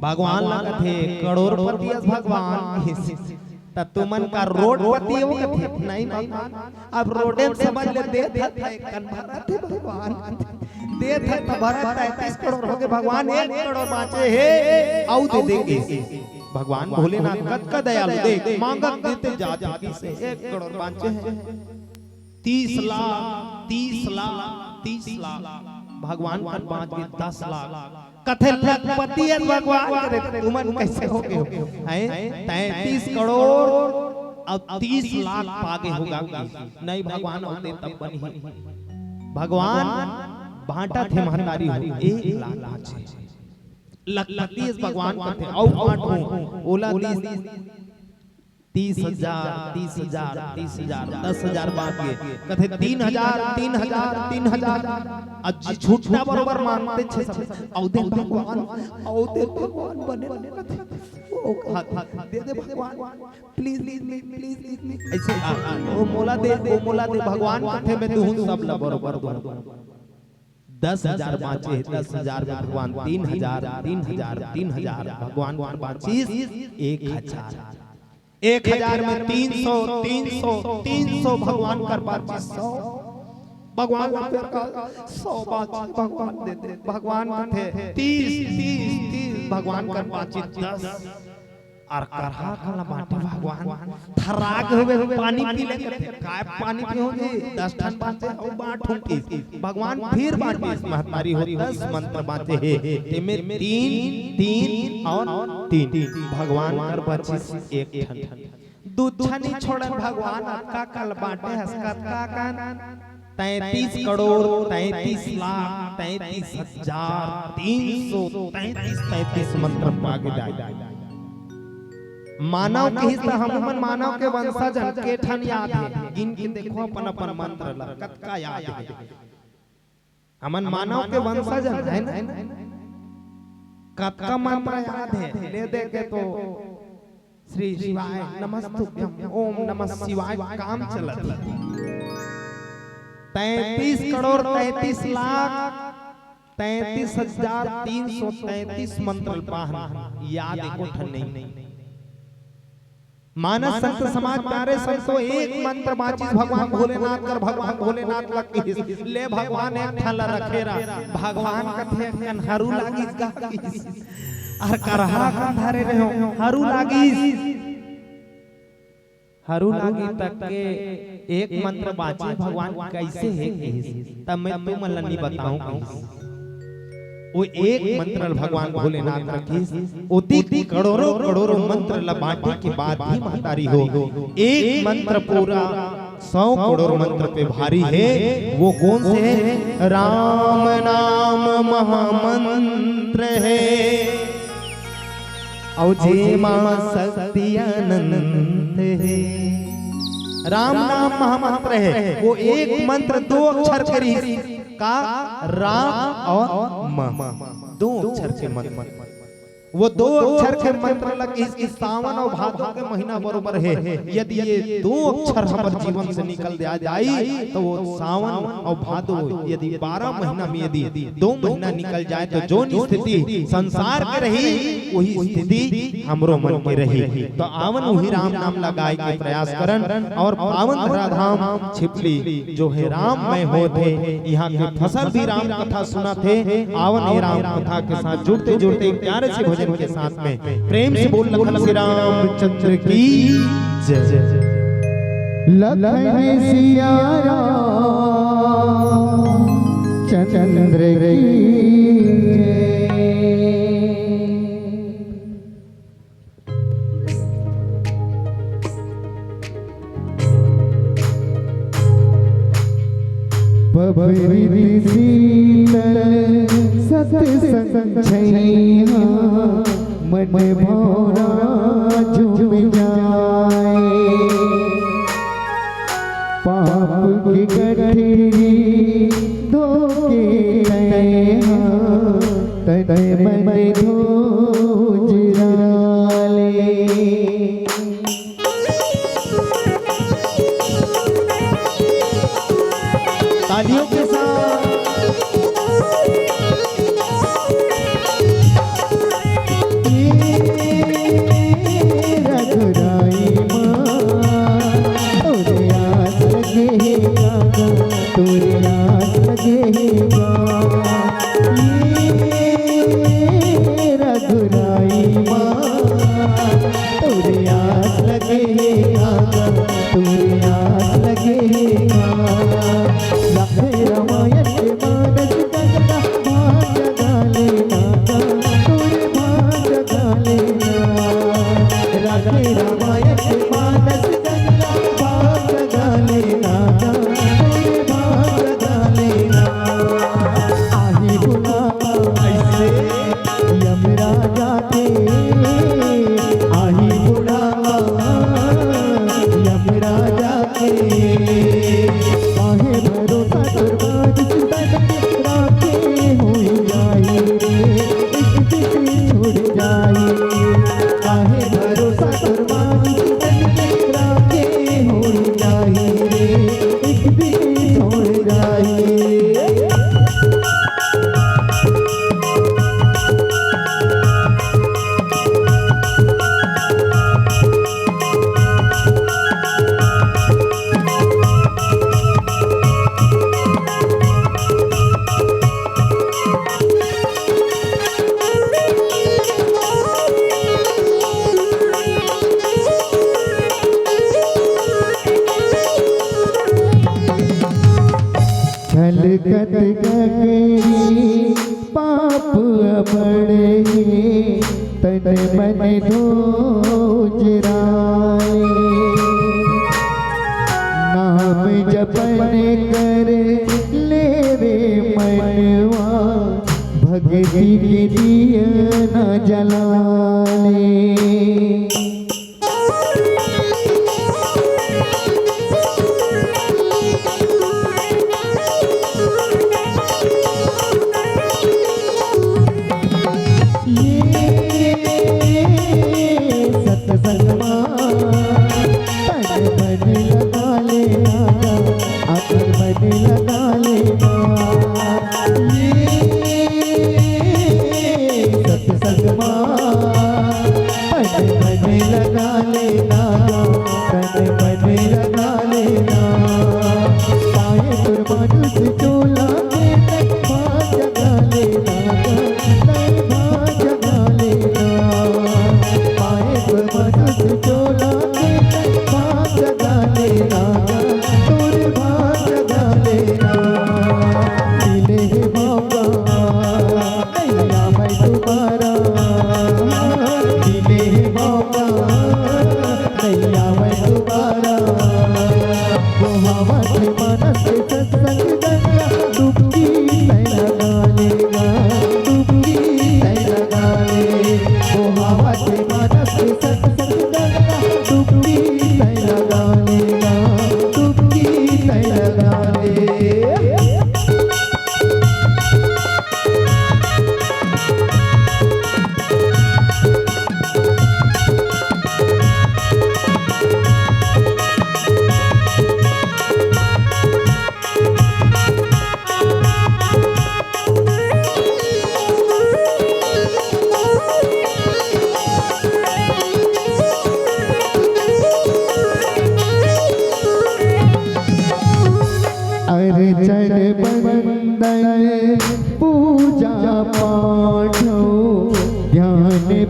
भगवान लगा थे करोड़पति भगवान तुमन का रोडपति वो कथे नहीं अब रोडे से बन ले दे थे कन्फरा थे भगवान दे थे तो भरत 33 करोड़ हो गए भगवान 1 करोड़ बांचे है आउ दे देंगे। भगवान भोलेनाथ कद का दयालु देख मांगत देते जाते से 1 करोड़ बांचे हैं 30 लाख 30 लाख 30 लाख भगवान पर 10 लाख कथे लखपति है भगवान करे तुमन कैसे हो गए हैं 33 करोड़ अब 30 लाख पागे होगा नहीं भगवान होते तब बनी भगवान भाटा थे महतारी हो 1 लाख बाँचे लगती इस भगवान का थे औ बाँट हो ओला 30,000 30,000 30,000 10,000 बांट के कथे 3,000 3,000 3,000 अजी छूटना बरोबर मानते छे सब औदे भगवान बने कथे ओ दे दे भगवान प्लीज प्लीज ऐसे ओ मोला दे भगवान कथे में तू सब ला बरोबर दो 10,000 बाँचे 10,000 भगवान 3,000 3,000 3,000 भगवान बाँची 1,000 1,000 में 300 300 300 भगवान कर बाँची 100 भगवान का 100 बाँची भगवान दे दे भगवान थे 30 भगवान कर बाँची 10 और करहा खाला बाँटे भगवान थराग हुए पानी पी ले काय पानी पियोगे 10 ठन बाँचे और बाँटूं की भगवान फिर बाँटे महतारी हो 10 मंत्र बाँटे है ते में 3 और 3 भगवान कर बाँची 1 ठन दूध छनी छोड़न भगवान का कल बाँटे हसकत का कान 33 करोड़ 33 लाख 33,000 333 मंत्र पागे जाए मानव के हिस्सा हम मानव के वंशज के ठन याद है गिन गिन देखो अपन अपन मंत्र ला कतका याद है हमन मानव के वंशज है ना कतका मंत्र याद है ले दे के तो श्री शिवाय नमस्तुभ्यम ओम नमः शिवाय काम चलत 33 करोड़ 33 लाख 33,333 मंत्र पाहन याद एको ठन नहीं मानस संत समाज प्यारे संतो एक मंत्र बाँची भगवान भोलेनाथ कर भगवान भोलेनाथ लग ले भगवान एक ठला रखेरा भगवान कथे कन्हरू लागिस गा और करहा कंधारे रहो हरू लागी तक के एक मंत्र बाँची भगवान कैसे है तब मैं तुम मन नहीं बताऊं वो एक मंत्र भगवान भोलेनाथ रखी उती करोड़ों मंत्र ला बांटे के बाद ही महतारी हो एक मंत्र पूरा 100 करोड़ मंत्र पे भारी है वो कौन से है राम नाम महामंत्र है और जे मां शक्ति अनंत है राम नाम महामंत्र है वो एक मंत्र 2 अक्षर करी का राम और म 2 अक्षर के मंत्र वो 2 अक्षर के मंत्र लगे इस सावन और भादो के महीना बरोबर है यदि ये 2 अक्षर हमारे जीवन से निकल जाए तो वो सावन और भादो यदि 12 महीना में यदि 2 महीना निकल जाए तो जो स्थिति संसार के रही वही स्थिति हमरो मन के रही तो आवन वही राम नाम लगाए के प्रयास करन और पावन धराधाम छिपली जो है राममय होते यहाँ के फसल भी राम कथा सुना थे आवन ये राम कथा के साथ जुड़ते जुड़ते प्यारे से भजन के साथ में प्रेम से बोल लखन श्री रामचंद्र की जय लखन सिया चंद्र की बबरी शीतल सत्संग छैया मन भौरा झूम जाए पाप की गठरी धोके तय मन धोज डाले तालियों के साथ रघुराई तोरे आस लगेगा तोरे आस लगेगा रघुराई तोरे आस लगेगा तोरे आस लगेगा रामायण के मानस गंगा भाग जगा लेना तोरे भाग जगा लेना राधे रामायण के मानस गंगा भाग जगा लेना तोरे भाग जगा लेना छलकत गगरी पाप बड़े तन मन धोजराए नाम जपन कर ले रे मनवा भक्ति के दिया न जलाए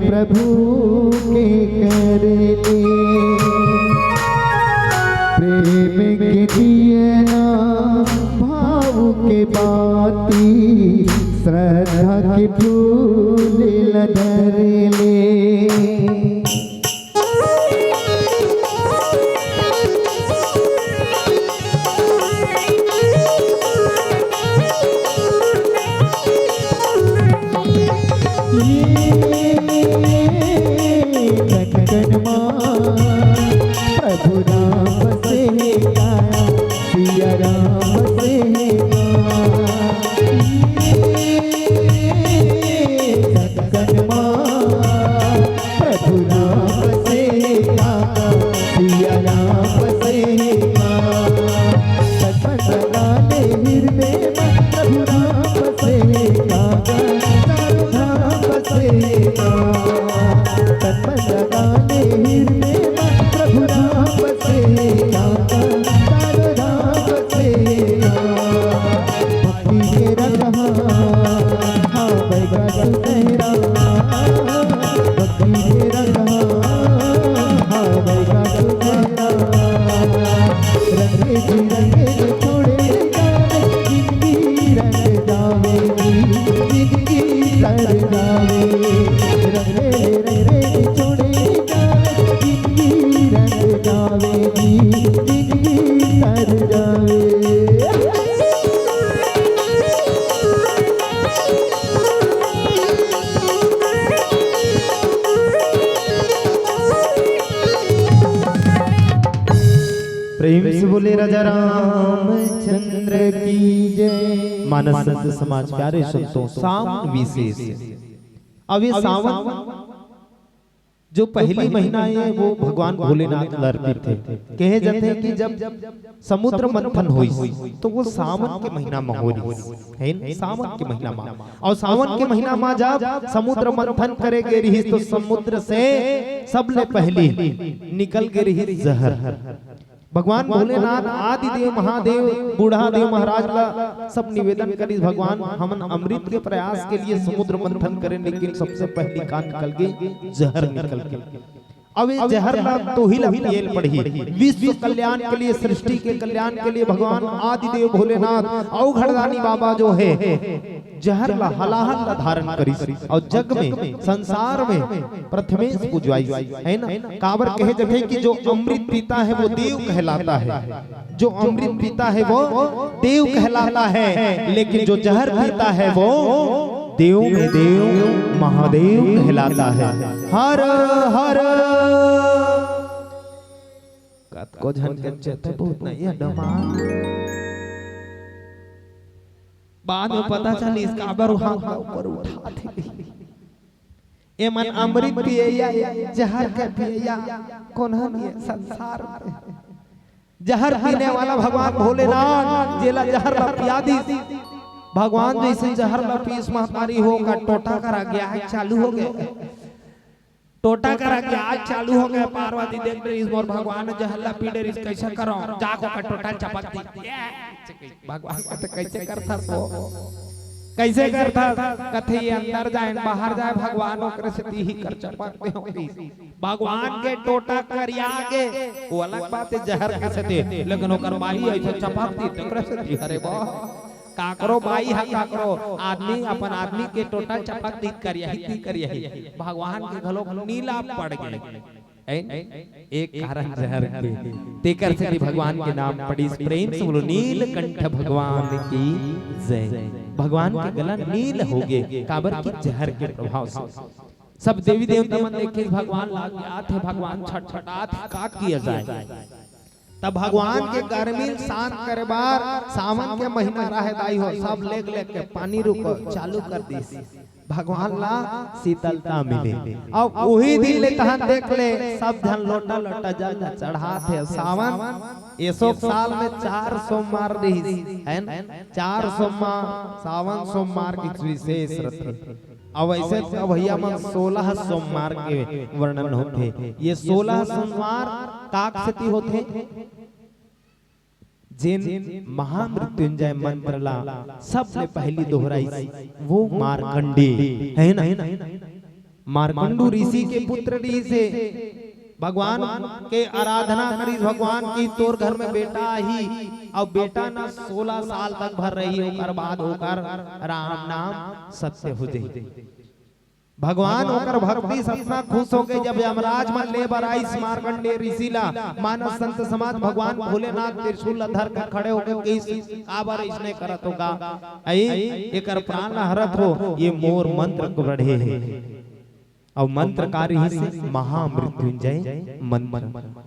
प्रभु के कर ले प्रेम के दिया भाव के बाती श्रद्धा के फूल लधर ले प्रभु राम से गाया सिया राम से सत्सनमा प्रभु राम से गाया सिया राम से सत्संगाले हृदय प्रभु राम से गाया राम से सत्संगाले हृदय प्रभु राम से गाता राम से भक्ति के रहा हाँ बैगा सुनहरा भक्ति के रहा हाँ बैगा सुनहरा रंगे जी रंगे छोड़े जिंदगी रंग जावेगी जिंदगी तर जावे रंगे रंगे छोड़े जिंदगी रंग जावेगी जिंदगी तर जावे प्रेम से बोले राजा रामचंद्र की जय। मानस संत समाज प्यारे संतों सावन विशेष अब ये सावन जो पहली महीना है वो भगवान भोलेनाथ अर्पित थे। कहे जाते हैं कि जब समुद्र मंथन हुई तो वो सावन के महीना में हो रही है, सावन के महीना में। और सावन के महीना में जब समुद्र मंथन करे गे रही तो समुद्र से सबले पहली निकल गे रही जहर। भगवान भोलेनाथ आदि देव महादेव बूढ़ा देव महाराज ला सब निवेदन करी भगवान हम अमृत के प्रयास के लिए समुद्र मंथन करें, लेकिन सबसे पहली कान निकल गई जहर निकल के। अब ये जहर ला तो ही लपियल पड़ी। विश्व कल्याण के लिए, सृष्टि के कल्याण के लिए भगवान आदिदेव भोलेनाथ औघड़दानी बाबा जो है जहर ला हलाहल ला धारण करी और जग में संसार में प्रथमेश पूजवाई है ना। काबर कहे जगह कि जो अमृत पीता है वो देव कहलाता है, जो अमृत पीता है वो देव कहलाता है, लेकिन जो जहर पीता है वो देव में देव महादेव कहलाता है। हर हर कत को झन के चेते बहुत नहीं है डमा। बाद में पता चली इसका अबर ऊपर उठा थी ए मन अमृत पिया जहर के पिया कौन है संसार में। जहर पीने वाला भगवान भोलेनाथ जेला जहर ला पिया दी। भगवान जैसे जहर ला पीस महामारी होगा टोटा करा गया है चालू हो गया, टोटा करा गया आज चालू हो गया। पार्वती देख रही इस मोर भगवान जहर ला पी रही कैसे करो जाको का टोटा चपक दी। भगवान का तो कैसे करता तो कैसे करता कथे ये अंदर जाए बाहर जाए भगवान ओकरे से ही कर चपकते हो। भगवान के टोटा करिया के वो अलग बात है जहर कैसे दे, लेकिन ओकर माही ऐसे चपकती तो ओकरे से अरे वाह काकरो बाई हा काकरो आदमी अपन आदमी के टोटा चपक दी करिया भगवान के घलो नीला पड़ गए। एक कारण जहर के तेकर से भगवान के नाम पड़ी। प्रेम से बोलो नीलकंठ भगवान की जय। भगवान के गला नील हो गए काबर की जहर के प्रभाव से। सब देवी देवता मन देखे भगवान लाग गया थे, भगवान छटछटात का किया जाए। तब भगवान के गर्मी शांत करे बार सावन के महीना रहे दाई हो सब लेग के पानी रुको चालू कर दी। भगवान ला शीतलता मिले और वही दिन ले तहन देख ले सब जन लोटा लोटा जल चढ़ाते। सावन 100 साल में 4 सोमवार रही है ना, 4 सोमवार सावन सोमवार की विशेष रथे। अब ऐसे भैया में 16 सोमवार के वर्णन होते। ये 16 सोमवार काक सती होते जिन महामृत्युंजय मंत्र ला सबसे पहली दोहराई वो मार्कंडे है ना। मार्कंडू ऋषि के पुत्र से भगवान के आराधना करी। भगवान की तोर घर में बेटा ही और बेटा ना 16 साल तक भर रही होकर बाद होकर राम नाम सत्य हो जाए। भगवान होकर भक्ति सपना खुश हो गए। जब यमराज मन ले बराई मार्कंडेय ऋषि ला मानव संत समाज भगवान भोलेनाथ त्रिशूल धर कर खड़े हो गए। काबर इसने करत होगा आई एकर प्राण हरत हो ये मोर मंत्र को बढ़े है और मंत्रकारी से महामृत्युंजय मंत्र।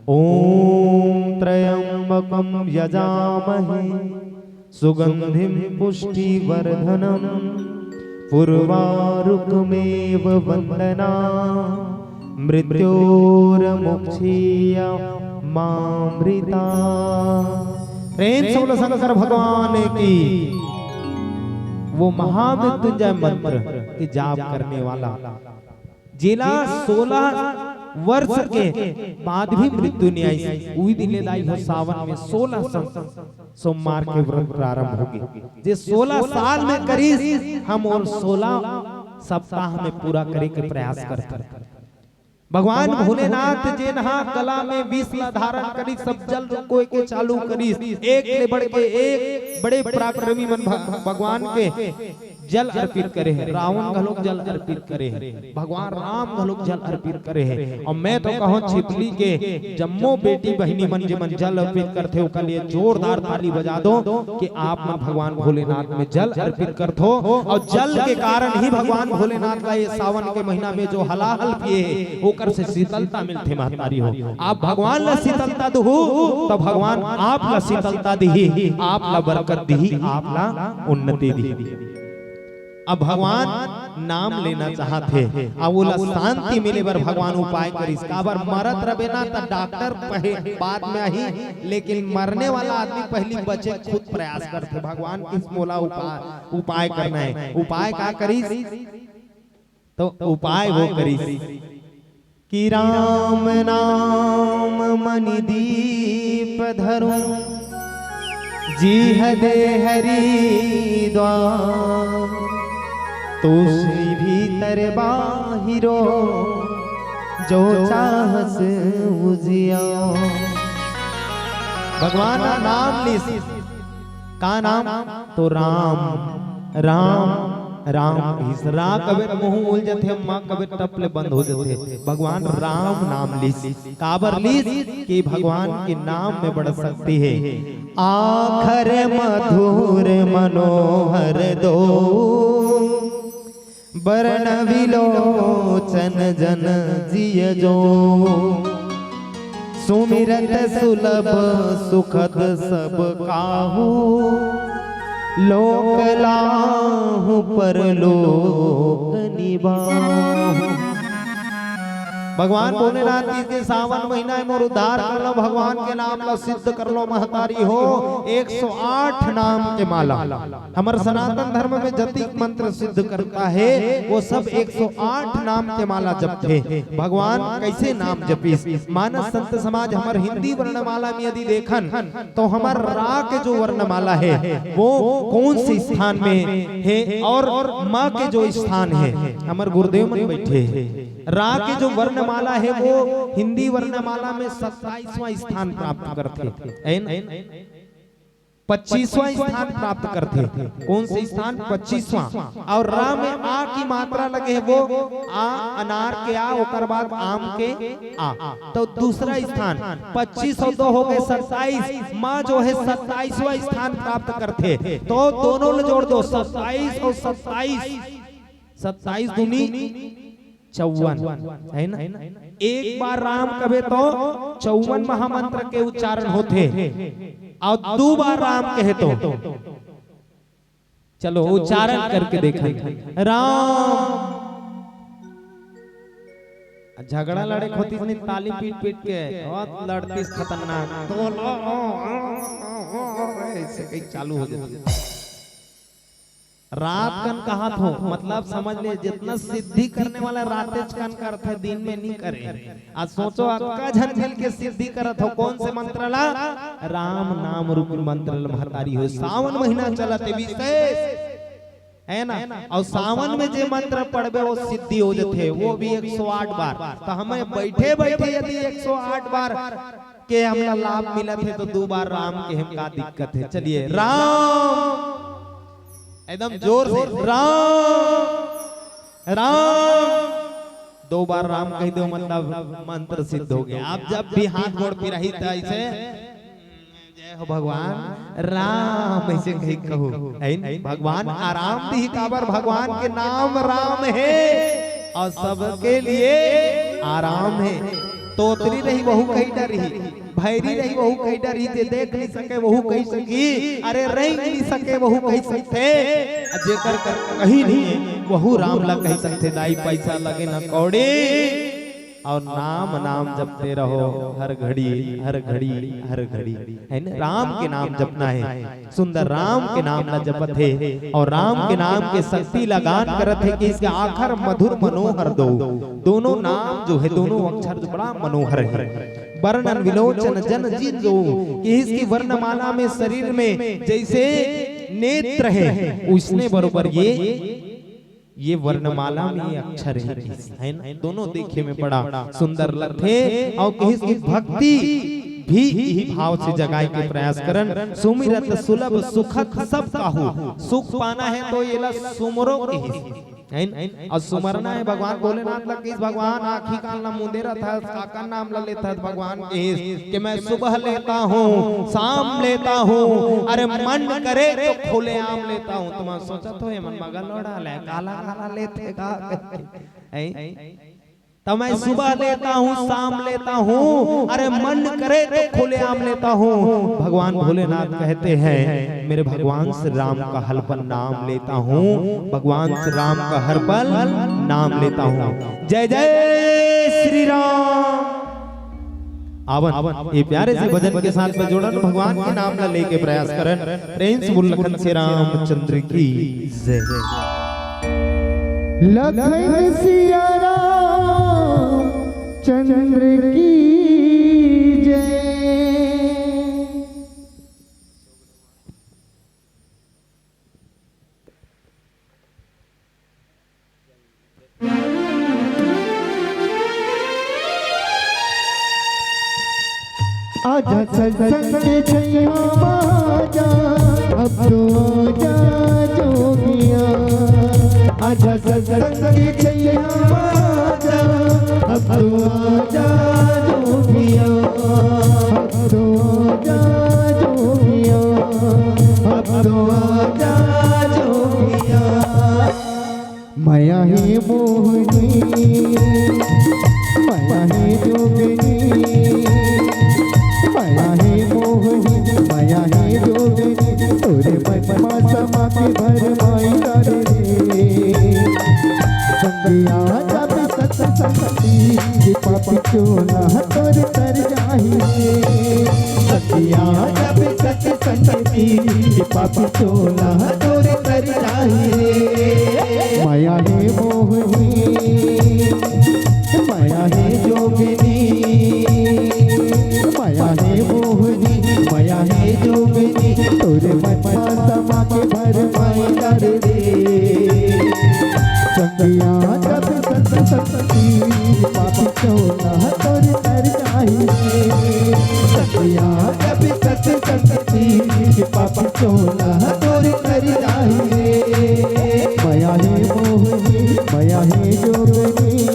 ओम त्रयंबकम यजामहे सुगंधिम पुष्टिवर्धनम पूर्वारुकमेव वंदना मृत्योर्मुक्षीय मामृता। प्रेम से बोलो शंकर भगवान की। वो महामृत्युंजय मंत्र की जाप करने वाला जिला 16 वर्ष के बाद भी मृत्यु नहीं आई। उही दिन ले हो सावन में 16 सोमवार के व्रत प्रारंभ होगी। जे 16 साल में करी हम और 16 सप्ताह में पूरा करे के प्रयास करते। भगवान भोलेनाथ जे नहा गला में विष ला धारण करी सब जल कोई के चालू करी। एक ले बढ़ के एक बड़े पराक्रमी मन भगवान के जल अर्पित करे है। रावण घलोक जल अर्पित करे है, भगवान राम घलोक जल अर्पित करे है। और मैं तो कहूं छिपली के जम्मो बेटी बहिनी मन जे मन जल अर्पित करते हो कल ये जोरदार ताली बजा दो कि आप मन भगवान भोलेनाथ में जल अर्पित करते हो। और जल के कारण ही भगवान भोलेनाथ का ये सावन के महीना में जो हलाहल पिए होकर से शीतलता मिलते महतारी हो। आप भगवान ला शीतलता दो तो भगवान आप ला शीतलता दी, आप ला बरकत दी, आप ला उन्नति दी। अब भगवान नाम लेना चाहते अब वो शांति मिले बर भगवान उपाय करी। काबर मरत रहे ना तो डॉक्टर बाद में ही, लेकिन मरने वाला आदमी पहली बचे खुद प्रयास करते। भगवान किस मोला उपाय करना है। उपाय का करी तो उपाय वो करी कि राम नाम मणि दीप धरो जी दे हरि द्वार तो श्री भीतर बाहिरो जो चाहस उजिया। भगवान का नाम लीस का नाम तो राम राम राम रा कबे मुंह उल जथे मां कबे टपले बंद हो जथे। भगवान राम नाम लीस काबर लीस कि भगवान के नाम में बड़ शक्ति है। आखर मधुर मनोहर दो बरन विलोचन जन जिय जो। सुमिरत सुलभ सुखद सब काहू लोक लाहू परलोक निबाहू। भगवान भोलेनाथ जी के सावन महीना में मोर उद्धार कर लो। भगवान के नाम ला सिद्ध कर लो महतारी हो। 108 नाम के माला हमारे सनातन धर्म में जतिक मंत्र सिद्ध करता है वो सब 108 नाम के माला जपते। भगवान कैसे नाम जपीस मानस संत समाज हमारे हिंदी वर्णमाला में यदि देखन तो हमार रा के जो वर्णमाला है वो कौन से स्थान में है और माँ के जो स्थान है हमारे गुरुदेव में बैठे हैं। रा के जो वर्णमाला है वो हिंदी वर्णमाला में 27वां स्थान प्राप्त करते हैं। 25वां स्थान प्राप्त करते। कौन से स्थान? 25वां। और रा में आ की मात्रा लगे है वो आ अनार के आ ओकर बाद आम के आ तो दूसरा स्थान 25 और 2 हो गए 27। माँ जो है 27वां स्थान प्राप्त करते। तो दोनों ने जोड़ दो 27 और 27 27 दूनी 54 है ना। एक बार राम कहे तो 54 महामंत्र के उच्चारण होते और 2 बार राम कहे तो चलो उच्चारण करके देखें। राम झगड़ा लड़े होती नहीं ताली पीट पीट के बहुत लड़ती खतरनाक तो ऐसे कहीं चालू हो जाती। रात कन कहा थो मतलब समझ ले जितना सिद्धि करने वाला रातेज कन करते है दिन में नहीं करे। आज सोचो अक्का झन मिल के सिद्धि करत हो कौन से मंत्र ला? राम नाम रूप मंत्र महतारी हो। सावन महीना चलते विशेष है ना और सावन में जे मंत्र पढ़बे वो सिद्धि हो जाते वो भी 108 बार। तो हमें बैठे बैठे यदि 108 बार के हमरा लाभ मिला थे तो 2 बार राम के हम का दिक्कत है। चलिए राम एकदम जोर से राम राम 2 बार राम कह दो मतलब मंत्र सिद्ध हो गया। आप जब भी हाथ गोड़ पिराही था ऐसे जय हो भगवान राम ऐसे कहीं कहो भगवान आराम दी काबर भगवान के नाम राम है और सबके लिए आराम है। तोतरी रही वहू कहीं डरी भैरी रही वहू कहीं डरी जे देख नहीं सके वहू कही सकी अरे रह नहीं सके वहू कही सकते जेकर कर कहीं नहीं वहू राम ला कही सकते। दाई पैसा लगे न कौड़ी और नाम नाम जपते रहो हर घड़ी हर घड़ी हर घड़ी है ना। राम के नाम जपना है। सुंदर राम के नाम ला जपत है और राम के नाम के शक्ति लगान करत है कि इसके आखर मधुर मनोहर दो। दोनों नाम जो है दोनों अक्षर जो बड़ा मनोहर है। वर्णन विलोचन जन जिन जो कि इसकी वर्णमाला में शरीर में जैसे नेत्र है उसने बरोबर ये वर्णमाला में ये अक्षर है ना। दोनों देखे में बड़ा सुंदर लगते और इसकी भक्ति भी यही भाव से जगाए के प्रयास करन। सुमिरत सुलभ सुखद सब काहू सुख पाना है तो ये ला सुमरो के और सुमरना है भगवान भोलेनाथ लग इस भगवान आखी काल ना मुंदेरा था काका नाम ला लेता भगवान के कि मैं सुबह लेता हूँ शाम लेता हूँ अरे मन करे तो खुले आम लेता हूँ। तुम सोचा तो मन मगल लौड़ा ले काला काला लेते का तो मैं सुबह लेता हूँ शाम लेता हूँ अरे मन करे तो खुले आम लेता हूँ। भगवान भोलेनाथ कहते हैं मेरे भगवान श्री राम का हर पल नाम लेता हूँ। भगवान श्री राम का हर पल नाम लेता हूँ। जय जय श्री राम। आवन ये प्यारे से भजन के साथ में जोड़न भगवान के नाम ला लेके प्रयास करन। प्रेम से बोल लखन श्री रामचंद्र की जय। लखन सिया राम चंद्र की जय। सत्संग के छैया आजा, अब तो आजा जोगिया। आजा सत्संग के छैया आजा, अब तो आजा जोगिया। अब तो आजा जोगिया, अब तो आजा जोगिया। माया ही मोहिनी, माया ही जोगिनी, माया ही मोहिनी, माया ही जोगिनी। तोरे मनमा समा के भर माई करे रे। संगिया जब सत्संगती के पापी चोला तोरे तर जाही रे। संगिया जब सत्संगती के पापी चोला तोरे तर जाही रे। माया ही मोहिनी, माया ही जोगिनी, माया ही मोहिनी, माया ही जोगिनी। तोरे मनमा समा के भर माई कर दे। संगिया जब सत्संगती पापी चोला तोरे तर जाही रे। संगिया जब सत्संगती पापी चोला तोरे तर जाही रे। माया ही मोहिनी, माया ही जोगिनी।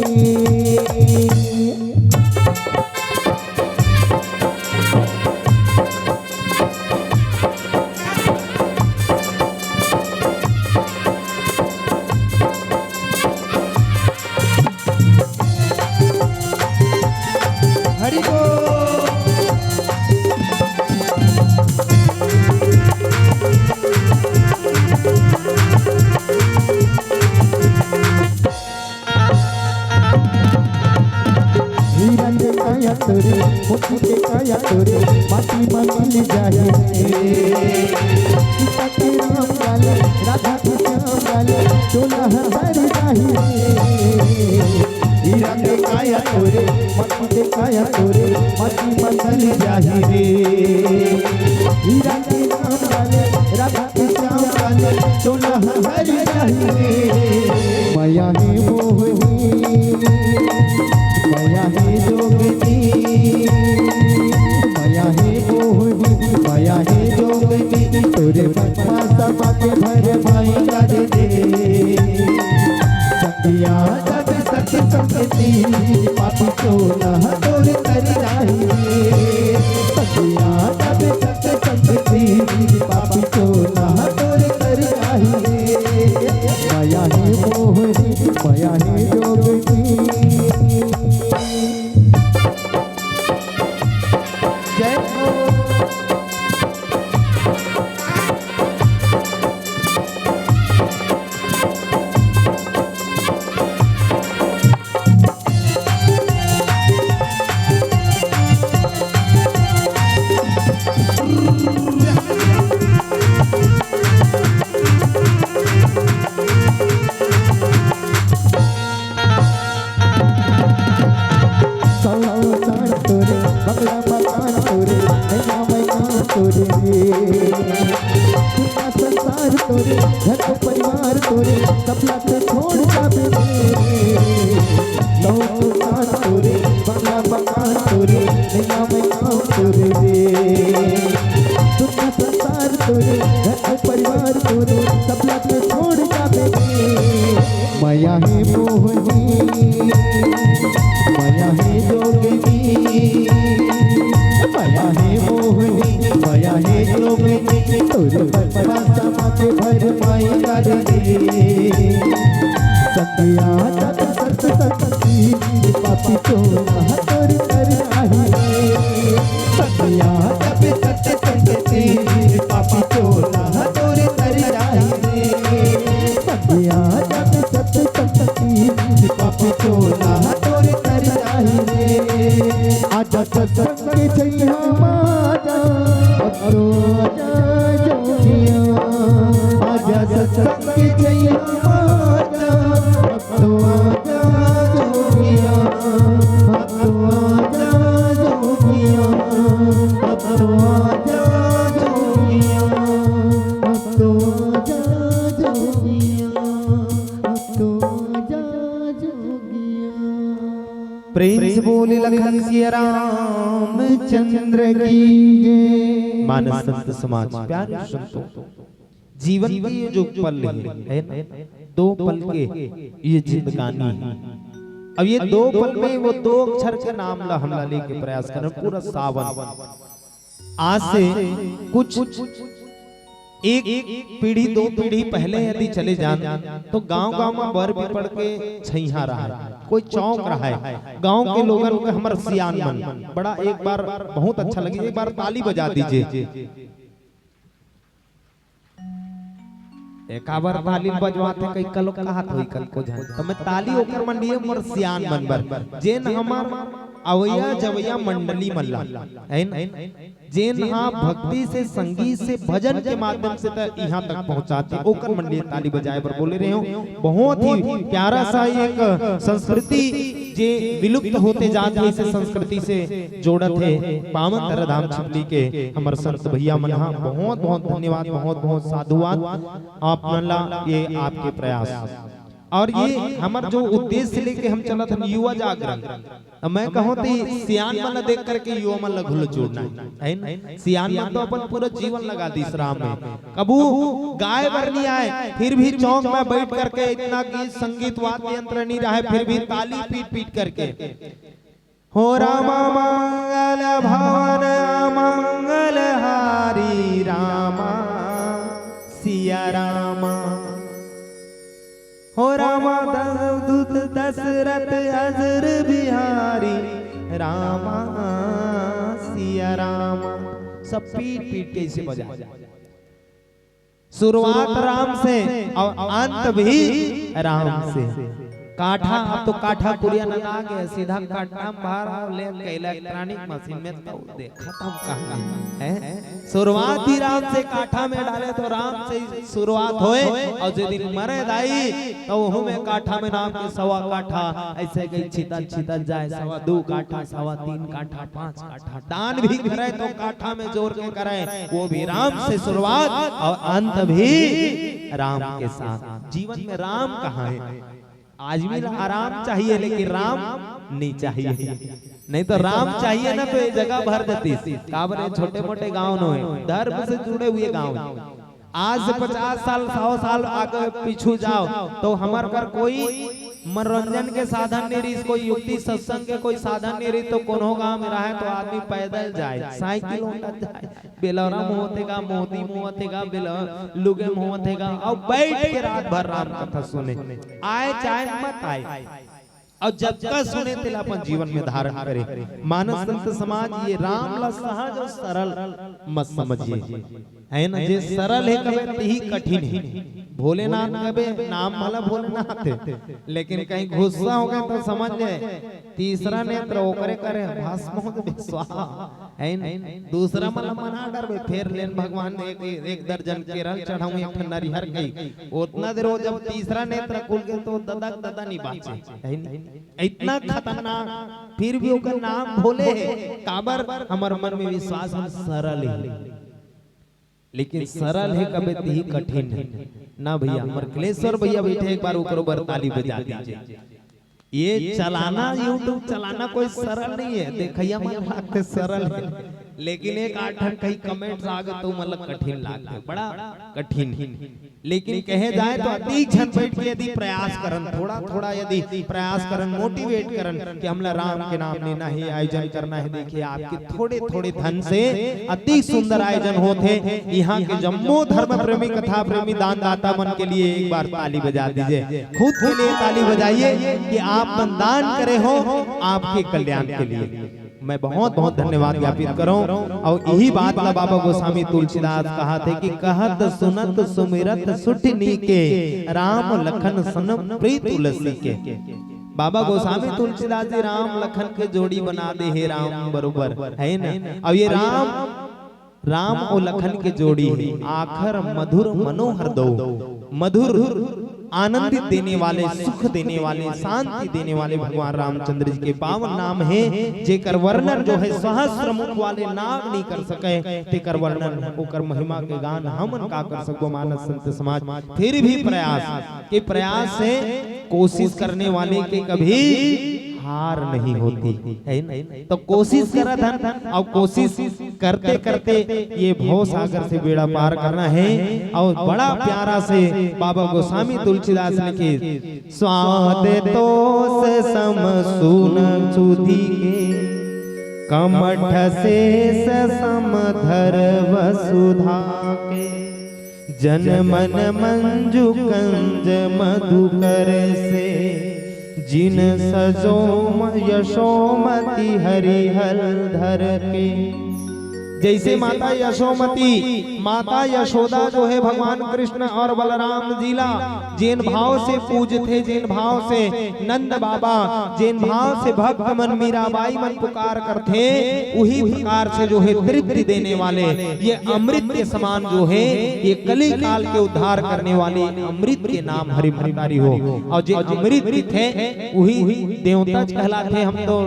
हरि बोल। हीरा के काया तोरे, मोती के काया तोरे, माटी मंगल जाही रे। सीता के राम लाले, राधा के श्याम लाले, चोला हर जाही रे। हीरा के काया तोरे, मोती के काया तोरे, माटी मंगल जाही रे। हीरा के राम लाले, राधा के श्याम लाले, चोला हर जाही रे। माया ही मोहिनी, माया ही जोगिनी, माया ही मोहिनी, माया ही जोगिनी। तोरे मनमा समा के भर माई कर दे। संगिया जब सत्संगती पापी चोला तोरे तर जाही रे। संगिया जब सत्संगती पापी चोला तोरे तर जाही रे। माया ही मोहिनी, माया ही जोगिनी। जय हो। संसार तोरे, बंगला मकान तोरे, नैया मैया तोरे रे। पूरा संसार तोरे, घर को परिवार तोरे, सब लाख छोड़ जाबे रे। संसार तोरे, बंगला मकान तोरे, नैया मैया तोरे रे। पूरा संसार तोरे, घर को परिवार तोरे, सब लाख छोड़ जाबे रे। माया ही मोहिनी, माया ही जोगिनी, माया ही मोहिनी, माया ही जोगिनी। तोरे मनमा समा के भर माई कर दे। संगिया जब सत्संगती पापी चोला तोरे तर जाही रे। संगिया जब सत्संगती पापी चोला तोरे तर जाही रे। संगिया जब सत्संगती पापी चोला तोरे तर जाही रे। आजा सत्संग के छैया आजा, अब तो आजा जोगिया। आजा सत्संग के छैया आजा, अब तो आजा जोगिया। अब तो आजा जोगिया, अब तो आजा जोगिया, अब तो आजा जोगिया, अब तो आजा जोगिया। प्रेम से बोले लखन सिया रामचंद्र की। मानस संत समाज प्यारे संतों, जीवन की ये जो पल है ना, 2 पल के ये जिंदगानी है। अब ये 2 पल में वो 2 अक्षर के नाम ला हमला लेके प्रयास करें पूरा सावन। आज से कुछ एक पीढ़ी 2 पीढ़ी पहले यदि चले जान तो गांव में बर भी पड़ के छैहा रहा है, कोई चौंक रहा है। गांव के लोगों को हमर सियान मन बड़ा एक बार बहुत अच्छा लगी, एक बार ताली बजा दीजिए। एक बार ताली बजवाते कई कल कहत होई कल को जान तो मैं ताली ओकर मंडिए मोर सियान मन बर जेन हमर अवैया जवैया मंडली मल्ला है जेन हाँ भक्ति से संगीत से भजन के माध्यम से तक यहाँ तक पहुँचाते ओकर मंडी ताली बजाए पर बोले रहे हो। बहुत ही प्यारा सा एक संस्कृति जे विलुप्त होते जाते हैं, इसे संस्कृति से जोड़त है पावन तरधाम छिपली के हमर संत भैया मन। बहुत बहुत धन्यवाद, बहुत बहुत साधुवाद आप मनला ये आपके प्रयास। और ये हमार जो उद्देश्य लेके हम चला था युवा जागरण, मैं कहूँ थी सियान मन देख करके युवा मन लगुल जोड़ना है। सियान मन तो अपन पूरा जीवन लगा दी इस राम में, कबू गाय बर नहीं आए फिर भी चौक में बैठ करके इतना गीत संगीत वाद्य यंत्र नहीं रहा, फिर भी ताली पीट पीट करके हो रामा मंगल भवन मंगल हारी रामा सिया रामा हो रामा दूत दशरथ अजर बिहारी रामा सिया रामा। सब पीट पीट के इसे बजा, शुरुआत राम से और अंत भी राम से। काठा अब तो काठा कुरिया न आ गया, सीधा काठा बाहर ले के इलेक्ट्रॉनिक मशीन में तो दे खत्म कहां है। शुरुआत ही राम से काठा में डाले तो राम से शुरुआत होए और जे दिन मरे दाई तो वहु में काठा में नाम के 1.25 काठा ऐसे गई छितल जाए 2.25 काठा 3.25 काठा 5 काठा दान भी करे तो काठा में जोर के करे, वो भी राम से शुरुआत और अंत भी राम के साथ। जीवन में राम कहाँ है? आज भी आराम चाहिए लेकिन राम नहीं चाहिए, नहीं तो राम चाहिए ना तो ये जगह भर देती। काबरे छोटे मोटे गांव में धर्म से जुड़े हुए गांव, आज से 50 साल 100 साल आगे पीछू जाओ तो हमारे घर कोई मनोरंजन के साधन नहीं रही, कोई युक्ति सत्संग के कोई साधन नहीं रही, तो कोनो गांव में रहे तो आदमी पैदल जाए, साइकिल जाए, बेलौरा मुँह होतेगा, मोदी मुँह होतेगा, लुगे मुँह होतेगा और बैठ के रात भर राम कथा सुने, आए चाहे मत आए और जब तक सुने तिल अपन जीवन में धारण करे। मानस संत समाज ये राम ला सहज और सरल मत समझिए, है ना, जे सरल है कबे ही कठिन है। भोलेनाथ कबे नाम वाला भोलेनाथ है, लेकिन कहीं गुस्सा हो गए तो समझ जाए तीसरा नेत्र ओकरे करे भस्म हो स्वाहा है न। दूसरा मला मना डरबे फिर लेन भगवान ने एक दर्जन केरल चढ़ाऊं एक नरिहर गई, उतना देर हो जब तीसरा नेत्र खुल गए तो ददा नहीं बाचे है। इतना खतरनाक फिर भी ओकर नाम भोले है, काबर हमार मन में विश्वास है सरल है, लेकिन सरल है कबे ही कठिन है ना भैया। हमार क्लेश्वर भैया बैठे एक बार ऊपर ऊपर ताली बजा दीजिए। ये चलाना यूट्यूब चलाना कोई सरल नहीं है, देखिए मन लगते सरल है, लेकिन एक 8 कई कमेंट्स आ गए तो मतलब कठिन लगते, बड़ा कठिन है। लेकिन कहे जाए तो अधिक जन बैठ के यदि प्रयास करन, थोड़ा थोड़ा यदि प्रयास करन, मोटिवेट करन कि हमला राम के नाम लेना है, आयोजन करना है, देखिए आपके थोड़े थोड़े धन से अति सुंदर आयोजन होते। यहाँ के जम्मू धर्म प्रेमी कथा प्रेमी दानदाता मन के लिए एक बार ताली बजा दीजिए, खुद के लिए ताली बजाइए कि आप दान करे हो आपके कल्याण के लिए। मैं बहुत बहुत धन्यवाद ज्ञापित करूं। और यही बात ला बाबा गोस्वामी तुलसीदास कहा थे कि कहत सुनत सुमिरत सुठनी के राम लखन सन प्रीत तुलसी के। बाबा गोस्वामी तुलसीदास जी राम लखन के जोड़ी बना दे हे राम बरोबर है ना। और ये राम और लखन के जोड़ी आखर मधुर मनोहर दो, मधुर आनंदित देने वाले, सुख देने वाले, शांति देने वाले भगवान रामचंद्र जी के पावन नाम है, जेकर वर्णन जो है सहस्र मुख वाले नाग नहीं कर सके, तेकर वर्णन ओकर महिमा के गान हमन का कर सको मानस संत समाज। फिर भी प्रयास के प्रयास से कोशिश करने वाले के कभी हार नहीं होती है ना। तो कोशिश करत हन और कोशिश करते करते ये भव सागर से बेड़ा पार करना है। और बड़ा प्यारा से बाबा गोस्वामी तुलसीदास लिखे, स्वाद तो से सम सुन सुधी के कमठ से समधर वसुधा के जन मन मंजु कंज मधुकर से जिन सजोम यशोमती हरिहर धर के। जैसे माता यशोमती, माता यशोदा जो है भगवान कृष्ण और बलराम जीला जिन भाव से पूजते, जिन भाव से नंद बाबा, जिन भाव से भक्त मन मीराबाई मन पुकार करते, वही प्रकार से जो है तृप्ति देने वाले ये अमृत के समान जो है ये कली काल के उद्धार करने वाले अमृत के नाम हरि भंडारी हो। और जो अमृत थे वही देवता कहलाते। हम तो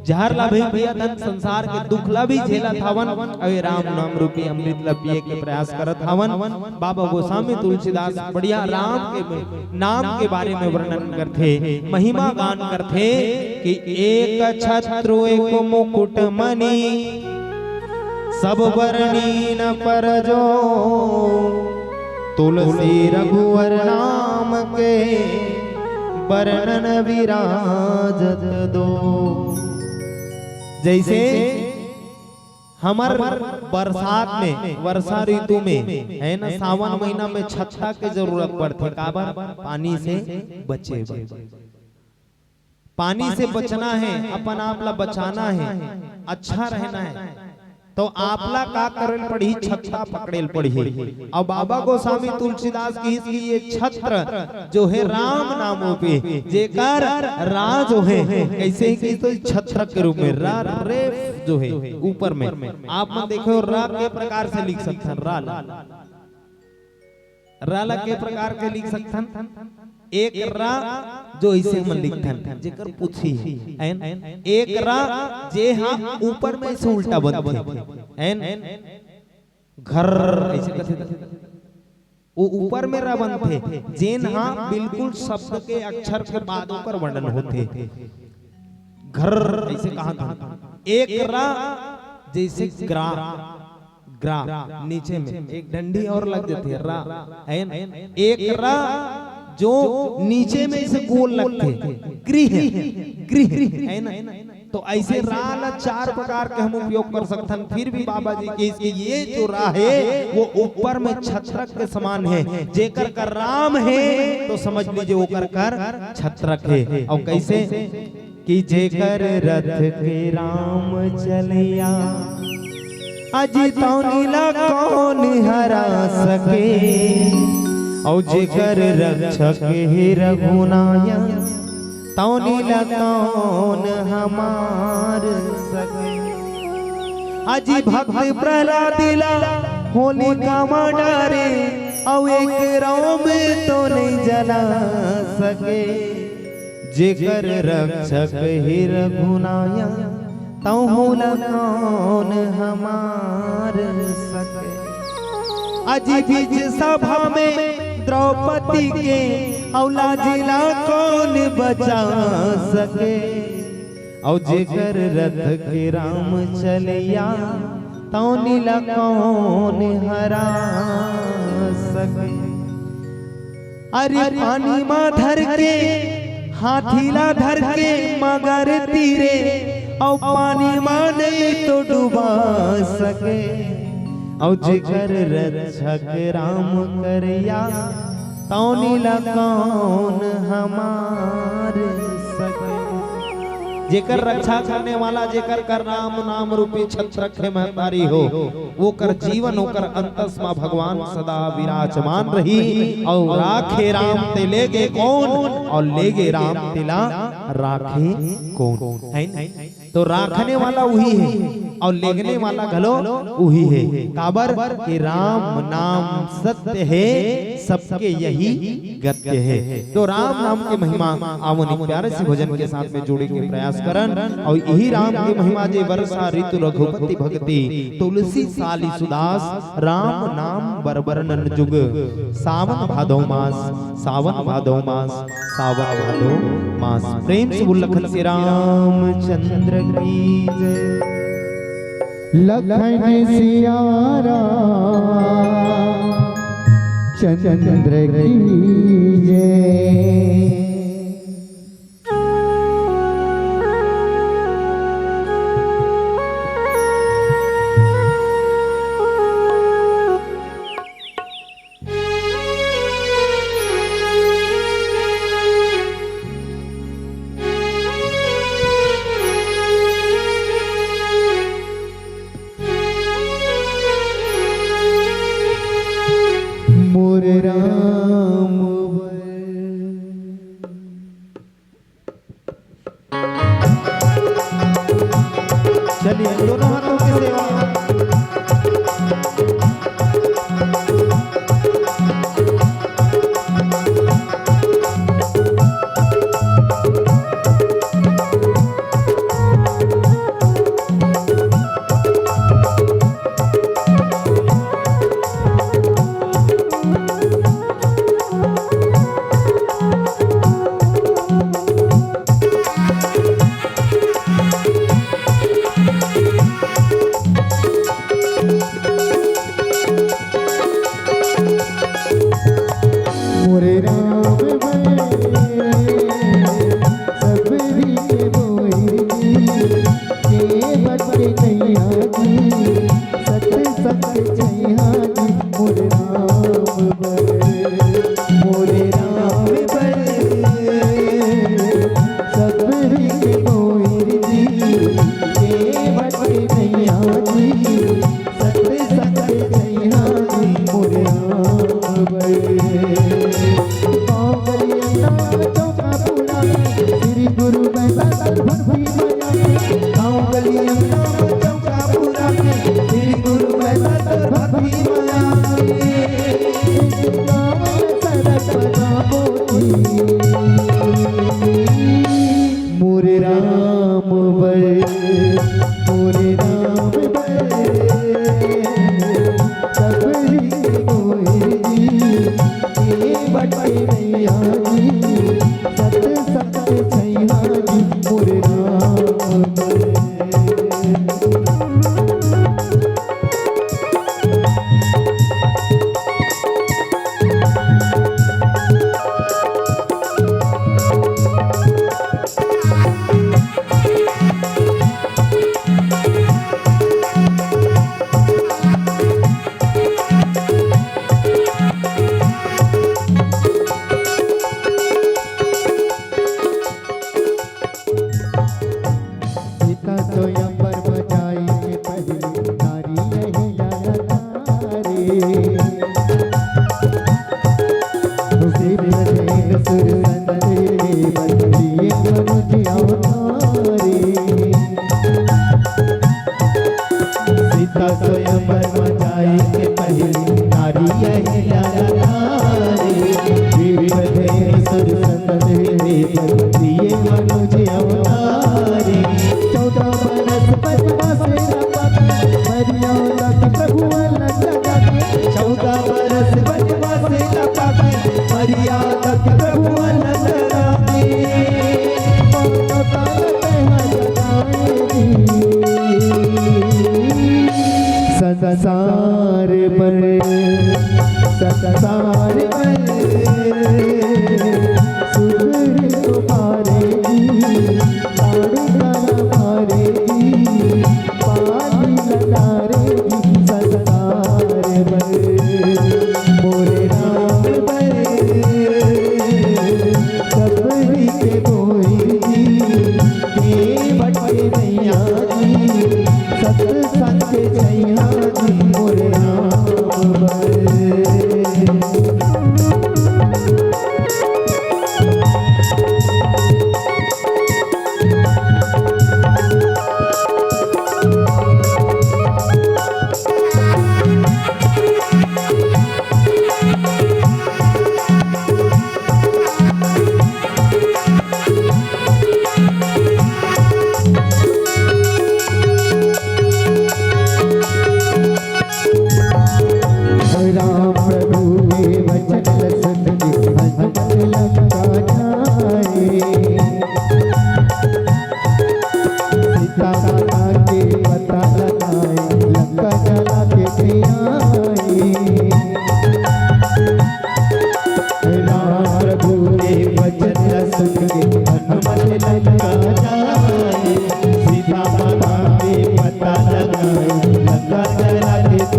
जहर ला भी पिया धन संसार के दुख ला भी झेला थावन, अवे राम नाम रूपी अमृत ला पिए के प्रयास करत हवन। बाबा गोस्वामी तुलसीदास बढ़िया राम के नाम के बारे में वर्णन करते, महिमा गान करते कि एक छत्रु एक मुकुट मणि सब वर्णी न पर जो तुलसी रघुवर नाम के वर्णन विराजत दो। जैसे हमार बरसात में, वर्षा ऋतु में है ना, सावन महीना में छत्ता के जरूरत पड़ती, काबर पानी से बचे, पानी से बचना है, अपन आप ला बचाना है, अच्छा रहना है। तो आपला का करल पड़ी, छत्ता पकड़ेल पड़ी। और बाबा गोस्वामी तुलसीदास की ये छत्र जो है राम नामों पे जेकर रा जो है कैसे की तो छत्र के रूप में रा रे जो है ऊपर में आप मन देखो रा के प्रकार से लिख सकते हैं, रा के प्रकार के लिख सकते हैं। एक रा जो इसे मन लिखथन जेकर पूछी एन एक रा जे हां ऊपर में से उल्टा बनथे एन घर ऐसे कथे वो ऊपर में रा बनथे जेन हां बिल्कुल शब्द के अक्षर के बाद ओकर वर्णन होथे। घर ऐसे कहा था। एक रा जैसे ग्रा, ग्रा नीचे में एक डंडी और लग जाती है रा एन। एक रा जो नीचे में इसे गोल लगते गृह, गृह है ना। तो ऐसे रा चार प्रकार के हम उपयोग कर सकते हैं। फिर भी बाबा जी के इसके ये जो रा है वो ऊपर में छत्रक के समान है, जेकर कर राम है तो समझ लीजिए वो कर छत्रक है। और कैसे कि जेकर रथ के राम चलिया अजी तो नीला कौन हरा सके। और जेकर रक्षक ही रघुनायक तो नीला कौन हमार सके। अजी भक्त प्रहलाद दिला होलिका में डरे और एक राम तो नहीं जला सके। जेकर रक्षक ही रघुनायक तो नीला कौन हमार सके। अजी बीच सभा में द्रौपदी के औला जिला कौन बचा सके। और जेकर रथ के राम चलिया तो नीला कौन हरा सके। अरे पानी में धर के हाथीला धर के मगर तीरे और पानी में नहीं तो डुबा सके। और जेकर रक्षक राम करिया तो नीला कौन हमार सके। जेकर रक्षा करने वाला जेकर कर राम नाम रूपी छत्रक है महतारी हो, वो कर जीवन होकर अंतस्मा भगवान सदा विराजमान रही। और राखे राम ते लेगे कौन और लेगे राम तिला राखे कौन है। तो राखने वाला वही है और लेगने वाला घलो वही है। काबर कि राम नाम सत्य है, सबके यही गत्य है। तो राम नाम की महिमा आवनी प्यारे से भजन के साथ में जोड़े के प्रयास करन। और यही राम की महिमा जे वर्षा ऋतु रघुपति भक्ति तुलसी साली सुदास राम नाम बरबरन जुग सावन भादो मास, सावन भादो मास, सावन भादो मास। प्रेम से बोल लखन से रामचंद्र की जय। लखन सिया चंद्र की जय। चलिए दोनों हाथों की सेवा। संसार पर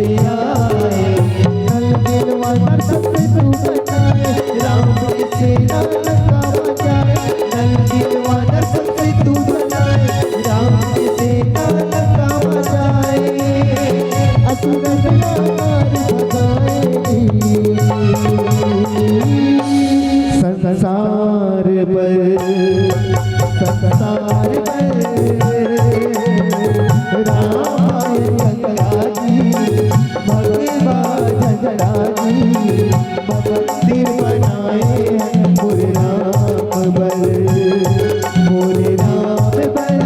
से आए, नल दिलवा दर्शन से तू बनाए, राम के सेना लंका बजाए, नल दिलवा दर्शन से तू बनाए, राम के सेना लंका बजाए, असुर मार भगाए, संसार पर राम आए गंगा जी, भगवा झगड़ा जी, मंदिर बनाए मोरे राम बल, मोरे राम बल,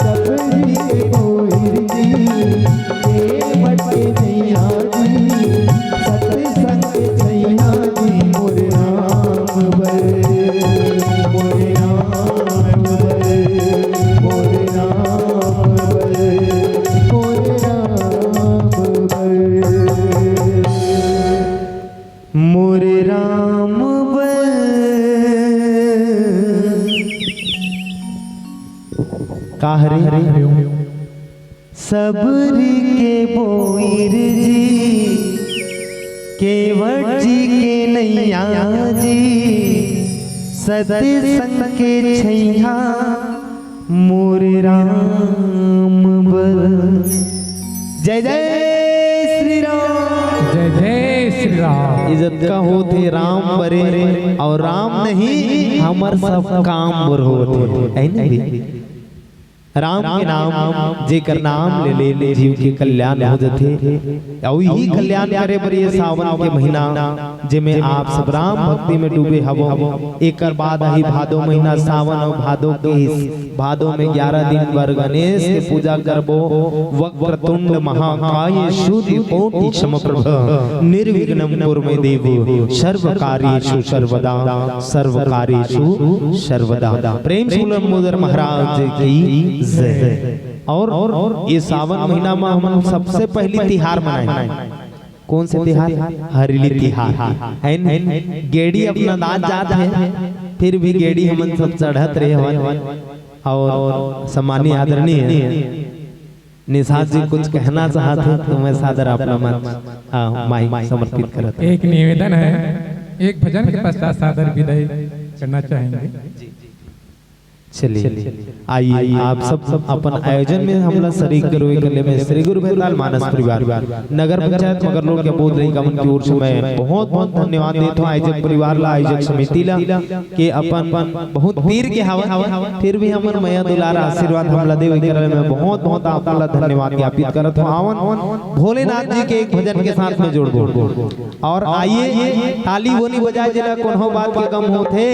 सबरी के मोहिर जी, के बटे नैया जी, सत्संग छैया जी, मोरे राम बल, मोरे राम बल, मोरे राम बल, मोरे राम बल, मोरे राम बल, काहरे सबरी के बोईर जी, केवट जी के नैया जी, सत्संग के छैया मोरे राम बल। जय जय श्री राम, जय जय श्री राम। इज्जत का होते राम बरे और राम नहीं हमर सब काम बर होते है नहीं। राम के नाम जेकर नाम ले ले ले जीव के कल्याण हो जथे और यही कल्याण करे बर ये सावन के महीना जेमे आप सब राम भक्ति में डूबे हवो। एकर बाद ही भादो महीना सावन और भादो के भादो में 11 दिन बर गणेश के पूजा करबो। वक्रतुंड महाकाय सूर्य कोटि समप्रभ निर्विघ्नं कुरु मे देव सर्वकार्येषु सर्वदा सर्वकार्येषु सर्वदा। प्रेम से लंबोदर महाराज की और ये सावन महीना में हम सबसे पहली तिहार मनाए। कौन से तिहार? हरिली तिहार है। गेड़ी अपना दांत जात है, फिर भी गेड़ी हमन सब चढ़त रहे हवन। और सम्मानीय आदरणीय निषाद जी कुछ कहना चाहते हैं तो मैं सादर अपना मन माइक समर्पित करता हूं। एक निवेदन है, एक भजन के पश्चात सादर विदाई करना चाहेंगे। चलिए आइए आप सब अपन आयोजन में हमला शरीक करोगे गले में श्री गुरु बेताल मानस परिवार नगर पंचायत मगरलोड के बोध रही गमन की ओर से मैं बहुत बहुत धन्यवाद देता हूं आयोजक परिवार ला, आयोजक समिति ला के अपन बहुत पीर के हवा फिर भी हमन मया दुलारा आशीर्वाद हमला देवे करे में बहुत बहुत आपला धन्यवाद ज्ञापित करत हूं। आवन भोलेनाथ जी के एक भजन के साथ में जोड़ दो और आइए ताली बोली बजाए जिला कोनो बात के गम होथे,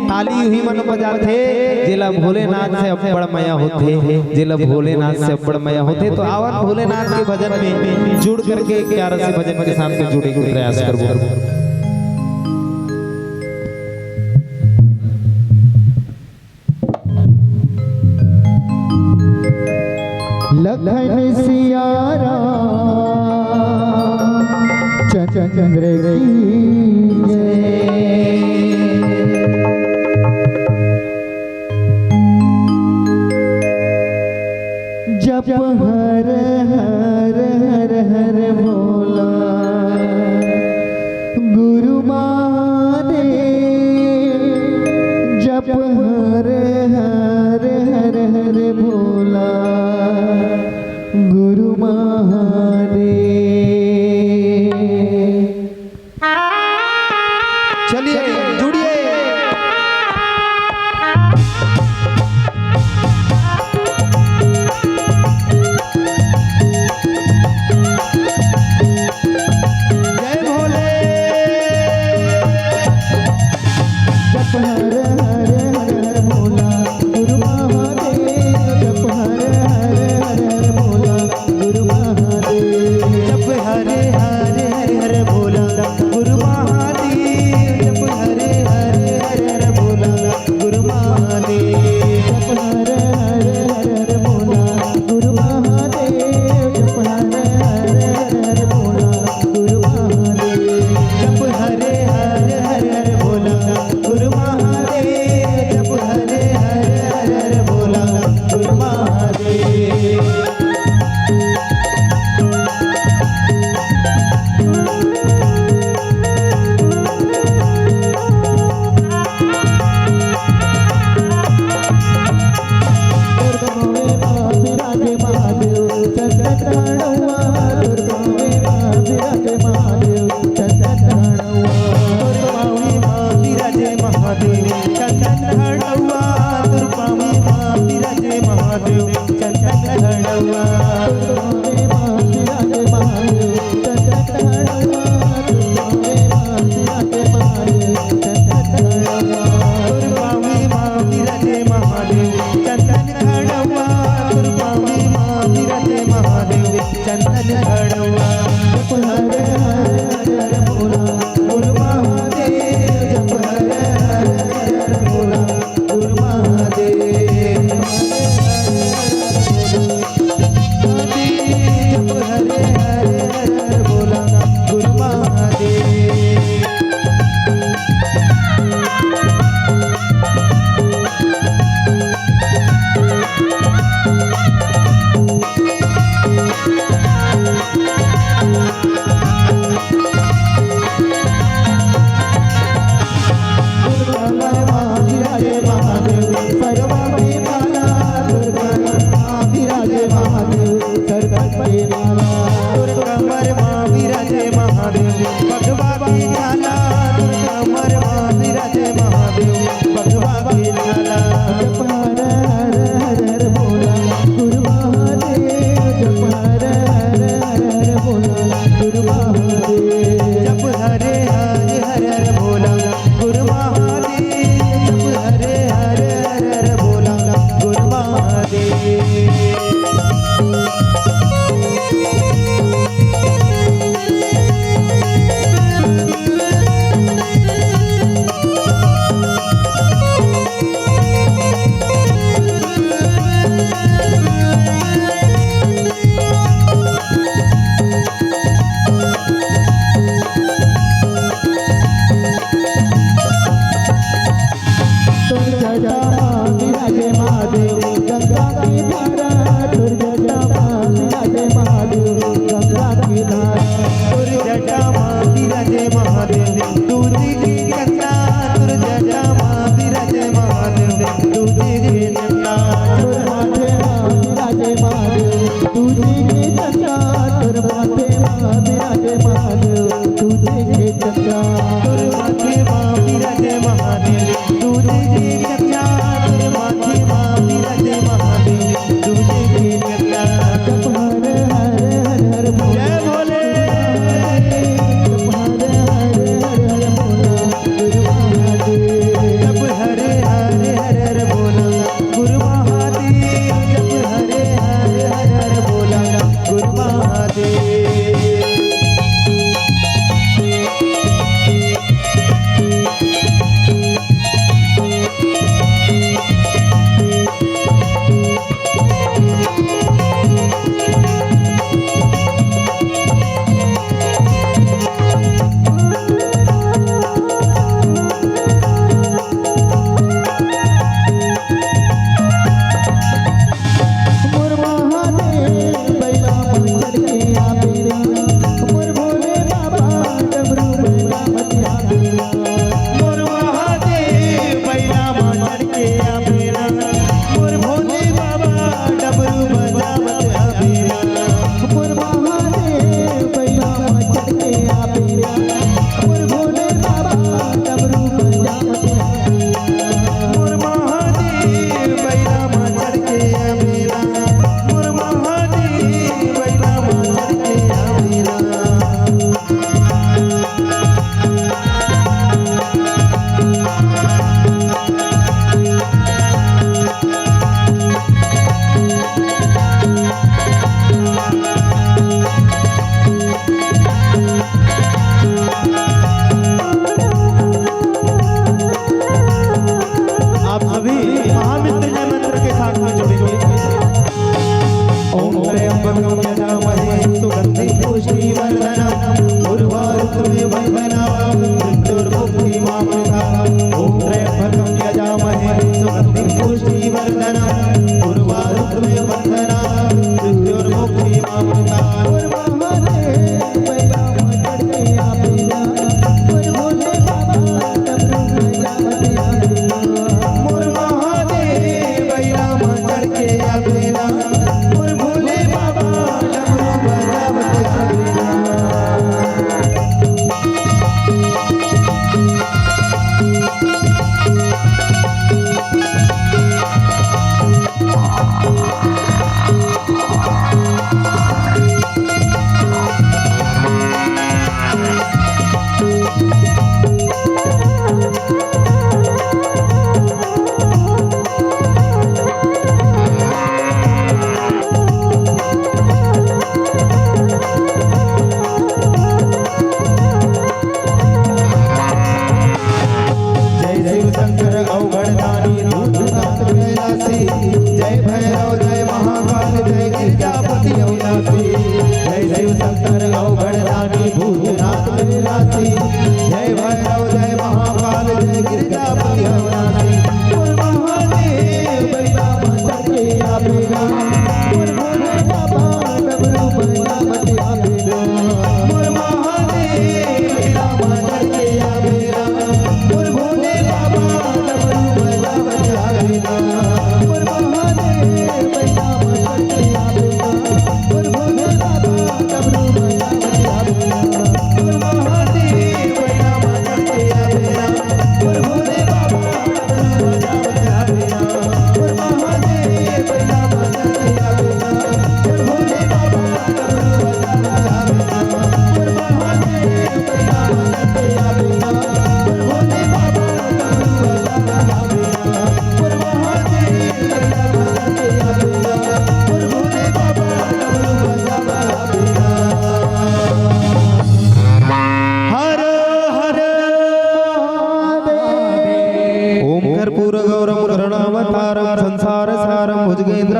ताली ही मन बजाथे जिला भोलेनाथ से अब्बड़ मया होते, जिला भोलेनाथ से अब्बड़ मया होते। तो आवन भोलेनाथ के भजन में जुड़ करके 11 से भजन के साथ में जुड़े के प्रयास करबो। लखन सिया चंद्र की जप हर हर हर हर भोला गुरु महादेव, जप हर हर हर हर भोला गुरु महादेव। चलिए जुड़िए। जप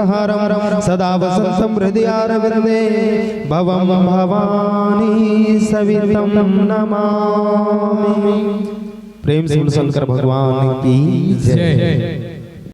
चंद्रहारम सदा वसंतं हृदयारविंदे भवं भवानी सवितं नमामि। प्रेम से शंकर भगवान की जय।